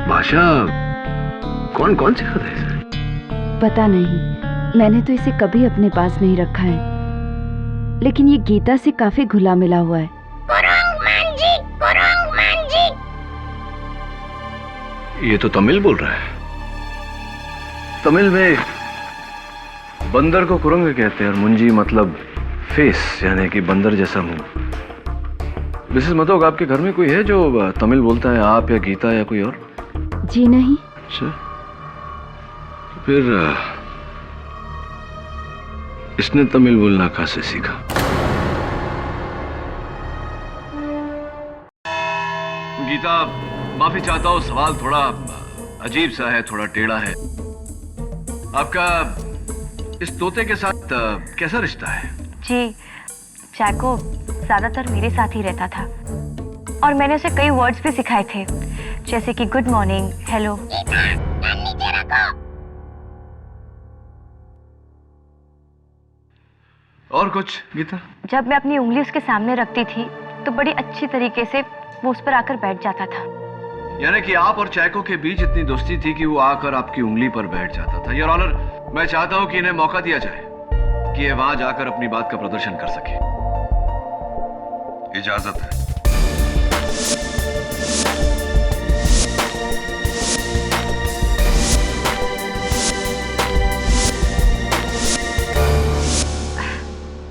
भाषा कौन कौन सिखाता है? पता नहीं, मैंने तो इसे कभी अपने पास नहीं रखा है, लेकिन ये गीता से काफी घुला मिला हुआ है। ये तो तमिल बोल रहा है। तमिल में बंदर को कुरंग कहते हैं और मुंजी मतलब फेस, यानी कि बंदर जैसा मुंह। मिसेस मधोक, आपके घर में कोई है जो तमिल बोलता है, आप या गीता या कोई और? जी नहीं। अच्छा, फिर इसने तमिल बोलना कहाँ से सीखा? गीता, माफी चाहता हूँ, सवाल थोड़ा अजीब सा है, थोड़ा टेढ़ा है। आपका इस तोते के साथ कैसा रिश्ता है? जी, चैको ज्यादातर मेरे साथ ही रहता था और मैंने उसे कई वर्ड्स भी सिखाए थे, जैसे कि गुड मॉर्निंग, हेलो। और कुछ गीता? जब मैं अपनी उंगली उसके सामने रखती थी तो बड़ी अच्छी तरीके से वो उस पर आकर बैठ जाता था। यानी कि आप और चैको के बीच इतनी दोस्ती थी कि वो आकर आपकी उंगली पर बैठ जाता था। योर ऑनर, मैं चाहता हूं कि इन्हें मौका दिया जाए कि ये वहां जाकर अपनी बात का प्रदर्शन कर सके। इजाजत है।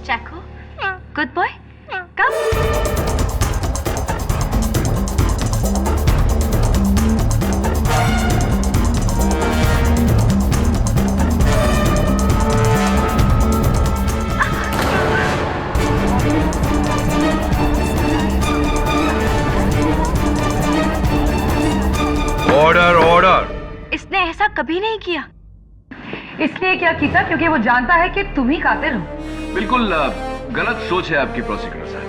Chico, good boy, come. Order order. इसने ऐसा कभी नहीं किया। इसलिए क्या कीता? क्योंकि वो जानता है कि तुम ही कातिल हो। बिल्कुल गलत सोच है आपकी प्रोसिक्यूटर साहब।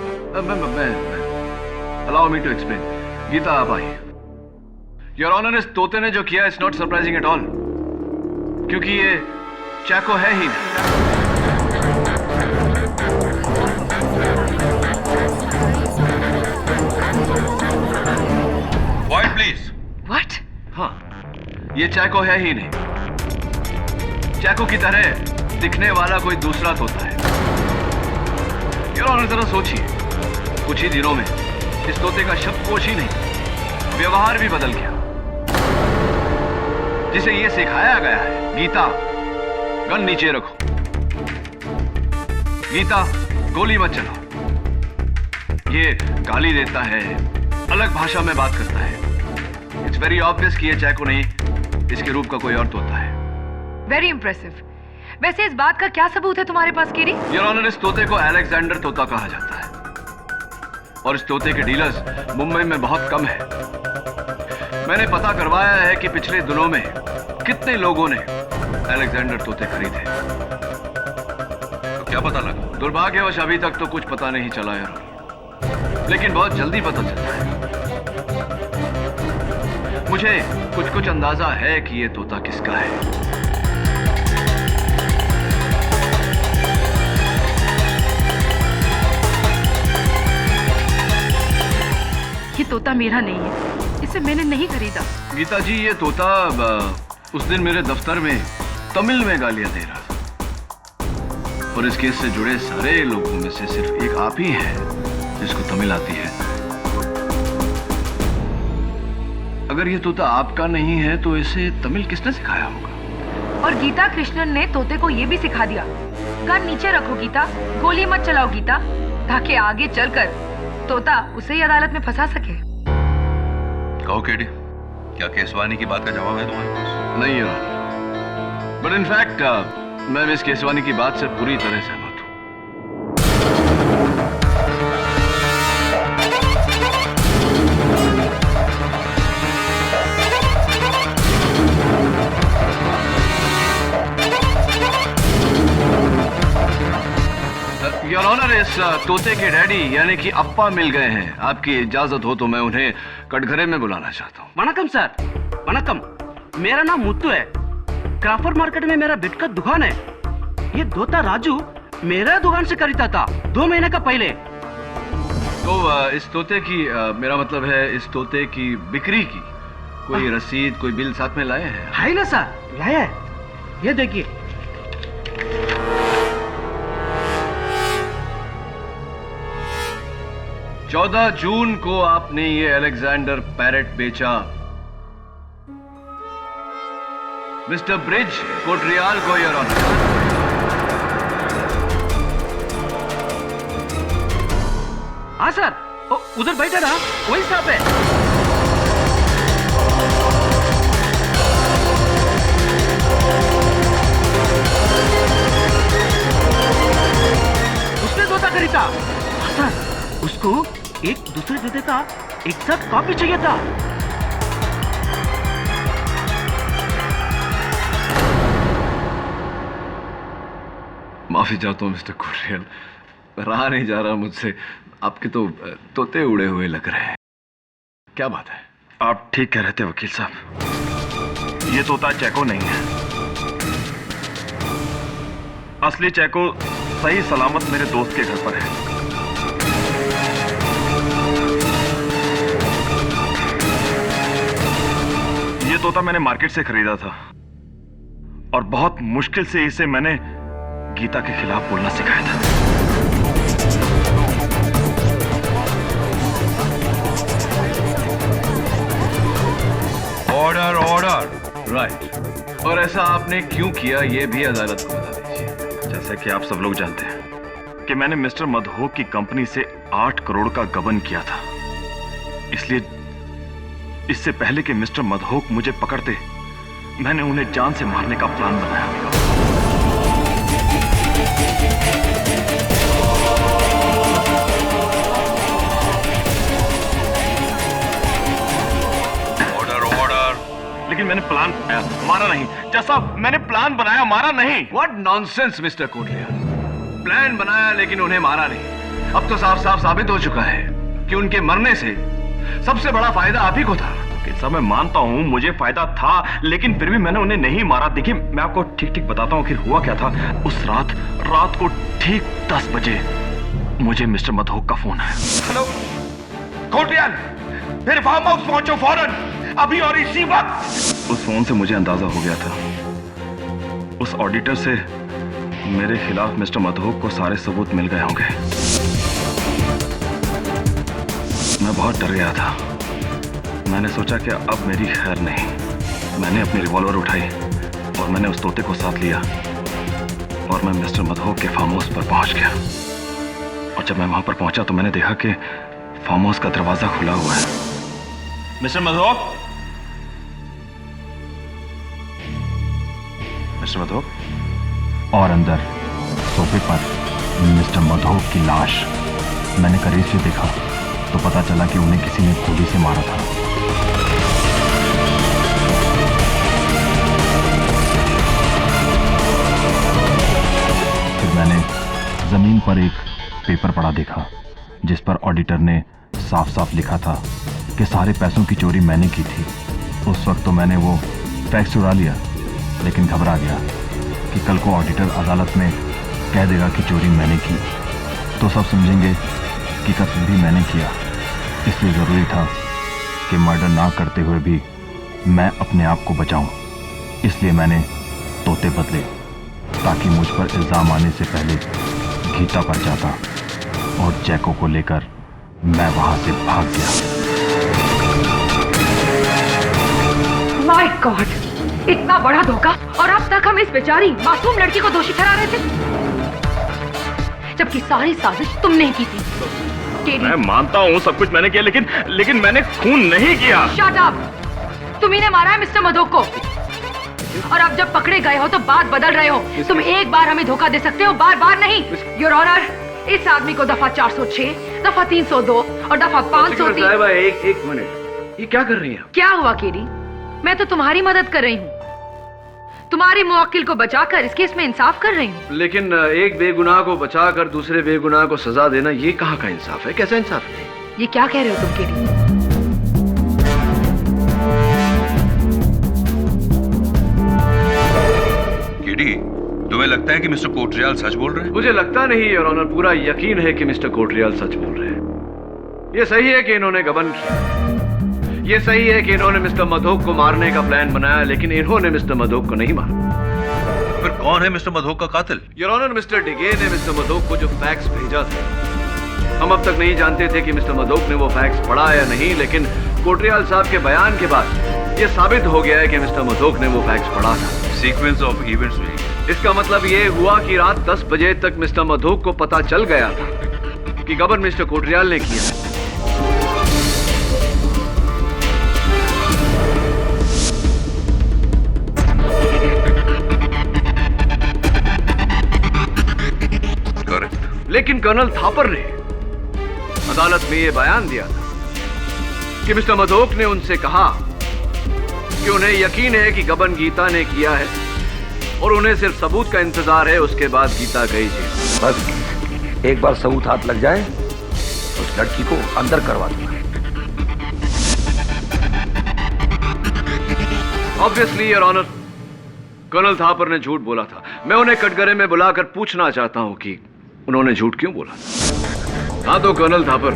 Allow me to explain. Geeta, आप आइए। योर ऑनर, इस तोते ने जो किया it's not surprising at all, क्योंकि ये चैको है ही नहीं। Quiet, please. What? हाँ, ये चैको है ही नहीं। चैको की तरह दिखने वाला कोई दूसरा तोता है। योर ऑनर, जरा सोचिए, कुछ ही दिनों में इस तोते का शब्दकोश ही नहीं, व्यवहार भी बदल गया। जिसे ये सिखाया गया है, गीता गन नीचे रखो, गीता गोली मत चलाओ, ये गाली देता है, अलग भाषा में बात करता है। इट्स वेरी ऑब्वियस कि ये चैको नहीं, इसके रूप का कोई और तोता है। Very impressive. वैसे इस बात का क्या सबूत है तुम्हारे पास, कीरी? योर ऑनर, इस तोते को अलेक्जेंडर तोता कहा जाता है और इस तोते के डीलर्स मुंबई में बहुत कम है। मैंने पता करवाया है कि पिछले दिनों में कितने लोगों ने अलेक्जेंडर तोते खरीदे। तो क्या पता लगा? दुर्भाग्यवश अभी तक तो कुछ पता नहीं चला यार, लेकिन बहुत जल्दी पता चलता है। मुझे कुछ अंदाजा है कि ये तोता किसका है। ये तोता मेरा नहीं है, इसे मैंने नहीं खरीदा। गीता जी, ये तोता उस दिन मेरे दफ्तर में तमिल में गालियां दे रहा था और इस केस से जुड़े सारे लोगों में से सिर्फ एक आप ही है जिसको तमिल आती है। अगर ये तोता आपका नहीं है तो इसे तमिल किसने सिखाया होगा? और गीता कृष्णन ने तोते को ये भी सिखा दिया, गन नीचे रखो गीता, गोली मत चलाओ गीता, ताकि आगे चलकर तोता उसे ही अदालत में फंसा सके। कहो केडी, क्या केसवानी की बात का जवाब है तुम्हारे पास? नहीं यार, बट इनफैक्ट मैं मिस केसवानी की बात से पूरी तरह सहमत हूं। योर ऑनर, इस तोते के डैडी यानी कि अप्पा मिल गए हैं। आपकी इजाजत हो तो मैं उन्हें कटघरे में बुलाना चाहता हूँ। वनकम सर, वनकम। मेरा नाम मुत्तू है। क्राफर्ड मार्केट में मेरा बिट का दुकान है। ये तोता राजू मेरा दुकान से खरीदा था 2 महीने का पहले। तो इस तोते की मेरा मतलब है इस तोते की बिक्री की कोई रसीद, कोई बिल साथ में लाए हैं? है ना सर, लाया है। ये देखिए। 14 जून को आपने ये अलेक्जेंडर पैरेट बेचा मिस्टर ब्रिज कोटरियाल को, योर ऑनर। हाँ सर, उधर बैठा रहा, वही साहब है। उसने तोता खरीदा। हाँ सर, उसको एक दूसरे तोते का एग्जैक्ट कॉपी चाहिए था। माफी चाहता हूँ मिस्टर कोटरियाल, रहा नहीं जा रहा मुझसे। आपके तो तोते उड़े हुए लग रहे हैं। क्या बात है? आप ठीक कह रहे थे वकील साहब, ये तोता चैको नहीं है। असली चैको सही सलामत मेरे दोस्त के घर पर है। ये तोता मैंने मार्केट से खरीदा था और बहुत मुश्किल से इसे मैंने गीता के खिलाफ बोलना सिखाया था। Order order. राइट। और ऐसा आपने क्यों किया ये भी अदालत को बता दीजिए। जैसे कि आप सब लोग जानते हैं कि मैंने मिस्टर मधोक की कंपनी से 8 करोड़ का गबन किया था, इसलिए इससे पहले कि मिस्टर मधोक मुझे पकड़ते मैंने उन्हें जान से मारने का प्लान बनाया। लेकिन मैंने प्लान बनाया, मारा नहीं। जैसा मैंने प्लान बनाया, मारा नहीं। What nonsense, mister Kotriyal. Plan बनाया लेकिन उन्हें मारा नहीं। अब तो साफ साफ साबित हो चुका है कि उनके मरने से सबसे बड़ा फायदा आप ही को था। सब मैं मानता हूँ मुझे फायदा था, लेकिन फिर भी मैंने उन्हें नहीं मारा। देखिए मैं आपको ठीक ठीक बताता हूँ कि हुआ क्या था। उस रात को ठीक 10 बजे मुझे मिस्टर मधोक का फोन आया। हेलो कोटरियाल, मेरे फार्म हाउस पहुंचो फौरन, अभी और इसी वक्त। उस फोन से मुझे अंदाजा हो गया था उस ऑडिटर से मेरे खिलाफ मिस्टर मधोक को सारे सबूत मिल गए होंगे। मैं बहुत डर गया था। मैंने सोचा कि अब मेरी खैर नहीं। मैंने अपनी रिवॉल्वर उठाई और मैंने उस तोते को साथ लिया और मैं मिस्टर मधोक के फार्म हाउस पर पहुंच गया। और जब मैं वहां पर पहुंचा तो मैंने देखा कि फार्म हाउस का दरवाजा खुला हुआ है। Mister Madhok, mister Madhok. और अंदर सोफे पर मिस्टर मधोक की लाश। मैंने करीब से देखा तो पता चला कि उन्हें किसी ने गोली से मारा था। फिर मैंने जमीन पर एक पेपर पड़ा देखा जिस पर ऑडिटर ने साफ साफ लिखा था कि सारे पैसों की चोरी मैंने की थी। उस वक्त तो मैंने वो फैक्स चुरा लिया, लेकिन घबरा गया कि कल को ऑडिटर अदालत में कह देगा कि चोरी मैंने की तो सब समझेंगे कि कत्ल भी मैंने किया। इसलिए ज़रूरी था कि मर्डर ना करते हुए भी मैं अपने आप को बचाऊं। इसलिए मैंने तोते बदले ताकि मुझ पर इल्ज़ाम आने से पहले गीता पर जाता और जैको को लेकर मैं वहां से भाग गया। माय गॉड, इतना बड़ा धोखा और अब तक हम इस बेचारी मासूम लड़की को दोषी ठहरा रहे थे, जबकि सारी साजिश तुमने की थी। मैं मानता हूँ सब कुछ मैंने किया, लेकिन मैंने खून नहीं किया। Shut up! तुम्ही ने मारा है मिस्टर मधोक को, और अब जब पकड़े गए हो तो बात बदल रहे हो। तुम एक बार हमें धोखा दे सकते हो, बार बार नहीं। योर ऑनर, इस आदमी को दफा 406, दफा 302 और दफा 503। एक मिनट, ये क्या कर रही हैं? क्या हुआ केडी? मैं तो तुम्हारी मदद कर रही हूँ, तुम्हारे मुवक्किल को बचाकर इस केस में इंसाफ कर रही हूँ। लेकिन एक बेगुनाह को बचाकर दूसरे बेगुनाह को सजा देना, ये कहाँ का इंसाफ है? कैसा इंसाफ है? ये क्या कह रहे हो तुम केडी? केडी, तुम्हें लगता है कि मिस्टर कोटरियाल सच बोल रहे हैं? मुझे लगता नहीं योर ऑनर, पूरा यकीन है कि मिस्टर कोटरियाल सच बोल रहे हैं। ये सही है कि इन्होंने गबन किया, ये सही है कि इन्होंने मिस्टर मधोक को मारने का प्लान बनाया, लेकिन इन्होंने मिस्टर मधोक को नहीं मारा। फिर कौन है मिस्टर मधोक का कातिल? योर ऑनर, मिस्टर डिगे ने मिस्टर मधोक को जो फैक्स भेजा था, हम अब तक नहीं जानते थे कि मिस्टर मधोक ने वो फैक्स पढ़ा या नहीं, लेकिन कोटरियाल साहब के बयान के बाद ये साबित हो गया है कि मिस्टर मधोक ने वो फैक्स पढ़ा था। सीक्वेंस ऑफ इवेंट्स में इसका मतलब ये हुआ कि रात 10 बजे तक मिस्टर मधोक को पता चल गया था कि गबन मिस्टर कोटरियाल ने किया है। लेकिन कर्नल थापर ने अदालत में यह बयान दिया था कि मिस्टर मधोक ने उनसे कहा कि उन्हें यकीन है कि गबन गीता ने किया है, और उन्हें सिर्फ सबूत का इंतजार है, उसके बाद गीता गई जेल। बस एक बार सबूत हाथ लग जाए उस लड़की को अंदर करवा दूंगा। Obviously your honour, colonel Thapar ने झूठ बोला था। मैं उन्हें कटघरे में बुलाकर पूछना चाहता हूं कि उन्होंने झूठ क्यों बोला। हाँ तो कर्नल थापर,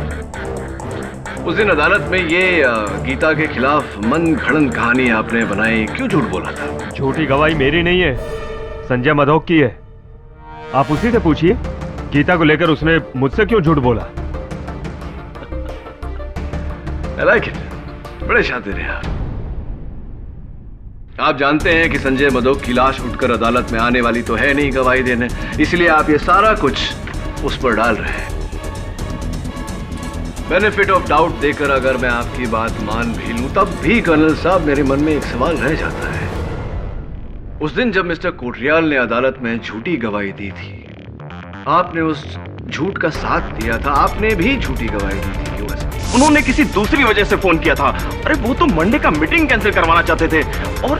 उस दिन अदालत में ये गीता के खिलाफ मन घड़न कहानी आपने बनाई, क्यों झूठ बोला था? झूठी गवाही मेरी नहीं है, संजय मधोक की है। आप उसी से पूछिए गीता को लेकर उसने मुझसे क्यों झूठ बोला। I like it. बड़े शातिर हैं आप जानते हैं कि संजय मधोक की लाश उठकर अदालत में आने वाली तो है नहीं गवाही देने, इसलिए आप ये सारा कुछ उस पर डाल रहे हैं। बेनिफिट ऑफ डाउट देकर अगर मैं आपकी बात मान भी लूं, तब भी कर्नल साहब मेरे मन में एक सवाल रह जाता है। उस दिन जब मिस्टर कोटरियाल ने अदालत में झूठी गवाही दी थी, आपने उस झूठ का साथ दिया था, आपने भी झूठी गवाही दी थी। क्यों ऐसा? उन्होंने किसी दूसरी वजह से फोन किया था। अरे वो तो मंडे का मीटिंग कैंसिल करवाना चाहते थे और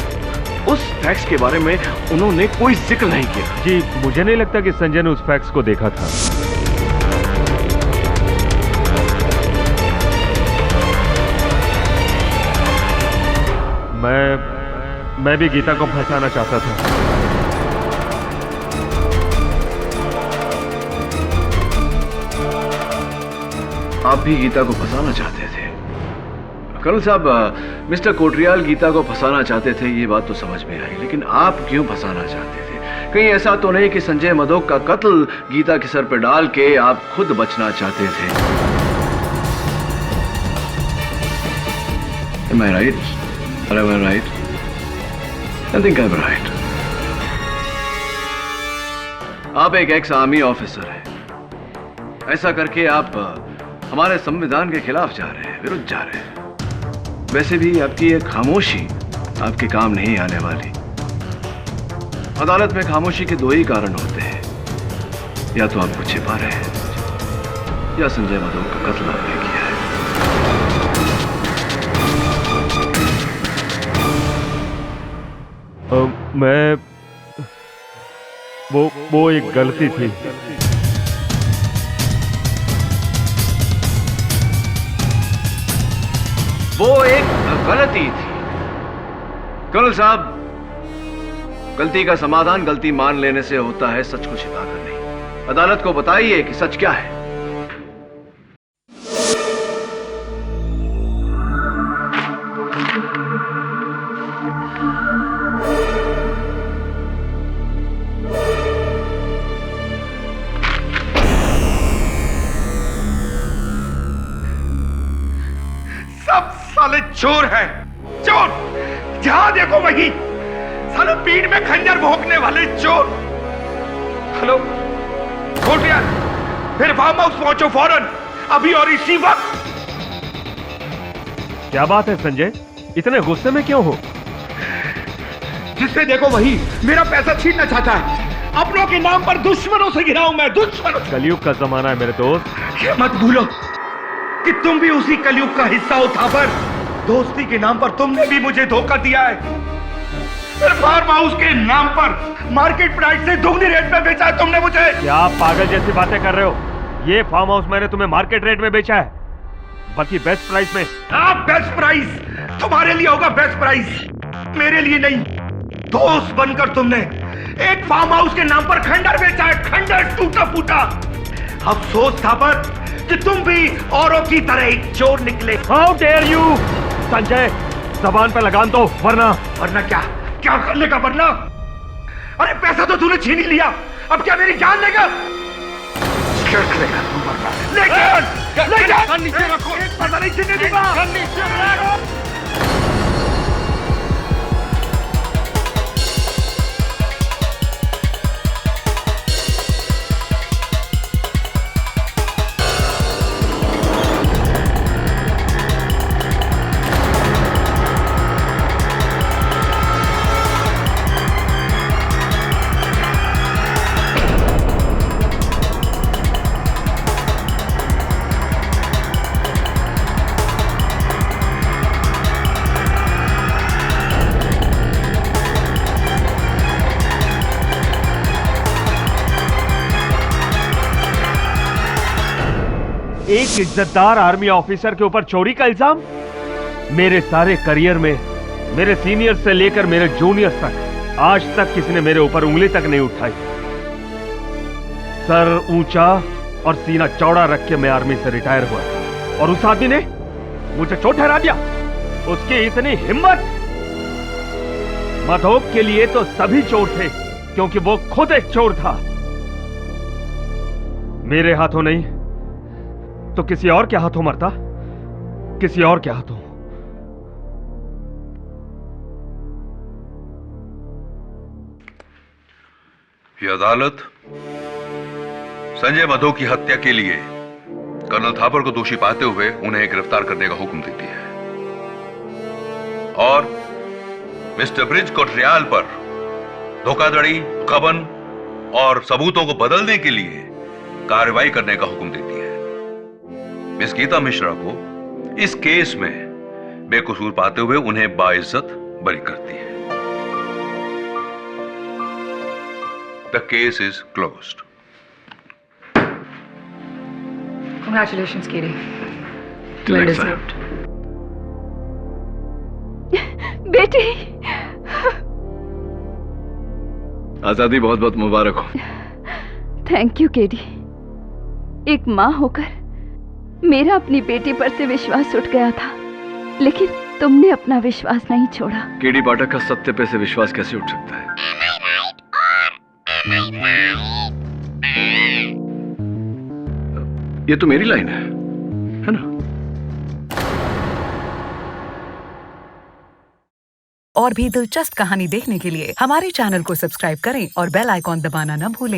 उस फैक्स के बारे में उन्होंने कोई जिक्र नहीं किया। जी मुझे नहीं लगता कि संजय ने उस फैक्स को देखा था। मैं भी गीता को फंसाना चाहता था। आप भी गीता को फंसाना चाहते थे? कर्नल साहब, मिस्टर कोटरियाल गीता को फंसाना चाहते थे, ये बात तो समझ में आई, लेकिन आप क्यों फंसाना चाहते थे? कहीं ऐसा तो नहीं कि संजय मधोक का कत्ल गीता के सर पर डाल के आप खुद बचना चाहते थे? Am I right? Or am I right? I think I'm right. आप एक एक्स आर्मी ऑफिसर हैं। ऐसा करके आप हमारे संविधान के खिलाफ जा रहे हैं, विरुद्ध जा रहे हैं। वैसे भी आपकी ये खामोशी आपके काम नहीं आने वाली। अदालत में खामोशी के दो ही कारण होते हैं, या तो आपको छिपा रहे हैं या संजय मधोक का कत्ल आपने किया है। मैं वो एक गलती थी। वो एक गलती थी। कर्नल साहब, गलती का समाधान गलती मान लेने से होता है, सच को छिपाकर नहीं। अदालत को बताइए कि सच क्या है। साले चोर है, चोर। जहां देखो वही साले पीठ में खंजर भोंकने वाले चोर। हेलो कोटरियाल, फिर फार्म हाउस पहुंचो फौरन, अभी और इसी वक्त। क्या बात है संजय, इतने गुस्से में क्यों हो? जिससे देखो वही मेरा पैसा छीनना चाहता है। अपनों के नाम पर दुश्मनों से घिरा हूं मैं, दुश्मनों। कलयुग का जमाना है मेरे दोस्त। ये मत भूलो कि तुम भी उसी कलयुग का हिस्सा हो थापर। दोस्ती के नाम पर तुमने भी मुझे धोखा दिया है। फार्म हाउस के नाम पर मार्केट प्राइस से दुगनी रेट में बेचा है तुमने मुझे। क्या आप पागल जैसी बातें कर रहे हो? ये फार्म हाउस मैंने तुम्हें मार्केट रेट में बेचा है, बल्कि बेस्ट प्राइस में। बेस्ट प्राइस तुम्हारे लिए होगा, बेस्ट प्राइस मेरे लिए नहीं। दोस्त बनकर तुमने एक फार्म हाउस के नाम पर खंडर बेचा है, खंडर टूटा फूटा। अफसोस था पर कि तुम भी औरों की तरह एक चोर निकले। हाउ डेयर यू संजय, जबान पे लगाम दो, वरना क्या क्या करने का वरना? अरे पैसा तो तूने छीन ही लिया, अब क्या मेरी जान लेगा? क्या करेगा तू वरना? लेकिन नीचे रखो, पता नहीं छीनने दूंगा। एक इज्जतदार आर्मी ऑफिसर के ऊपर चोरी का इल्जाम? मेरे सारे करियर में मेरे सीनियर से लेकर मेरे जूनियर तक आज तक किसी ने मेरे ऊपर उंगली तक नहीं उठाई। सर ऊंचा और सीना चौड़ा रख के मैं आर्मी से रिटायर हुआ था और उस आदमी ने मुझे चोर ठहरा दिया। उसकी इतनी हिम्मत! मधोक के लिए तो सभी चोर थे क्योंकि वो खुद एक चोर था। मेरे हाथों नहीं तो किसी और के हाथों मरता, किसी और के हाथों। ये अदालत संजय मधोक की हत्या के लिए कर्नल थापर को दोषी पाते हुए उन्हें गिरफ्तार करने का हुक्म देती है और मिस्टर ब्रिज को ट्रायल पर धोखाधड़ी, गबन और सबूतों को बदलने के लिए कार्रवाई करने का हुक्म देती है। मिस गीता मिश्रा को इस केस में बेकसूर पाते हुए उन्हें बाइज्जत बरी करती है। The case is closed. Congratulations, Katie. Till Well next time. deserved. बेटी, आजादी बहुत बहुत मुबारक हो। Thank you KD. एक माँ होकर मेरा अपनी बेटी पर से विश्वास उठ गया था, लेकिन तुमने अपना विश्वास नहीं छोड़ा। केडी पाठक का सत्य पे से विश्वास कैसे उठ सकता है? ये तो मेरी लाइन है ना? और भी दिलचस्प कहानी देखने के लिए हमारे चैनल को सब्सक्राइब करें और बेल आइकॉन दबाना न भूलें।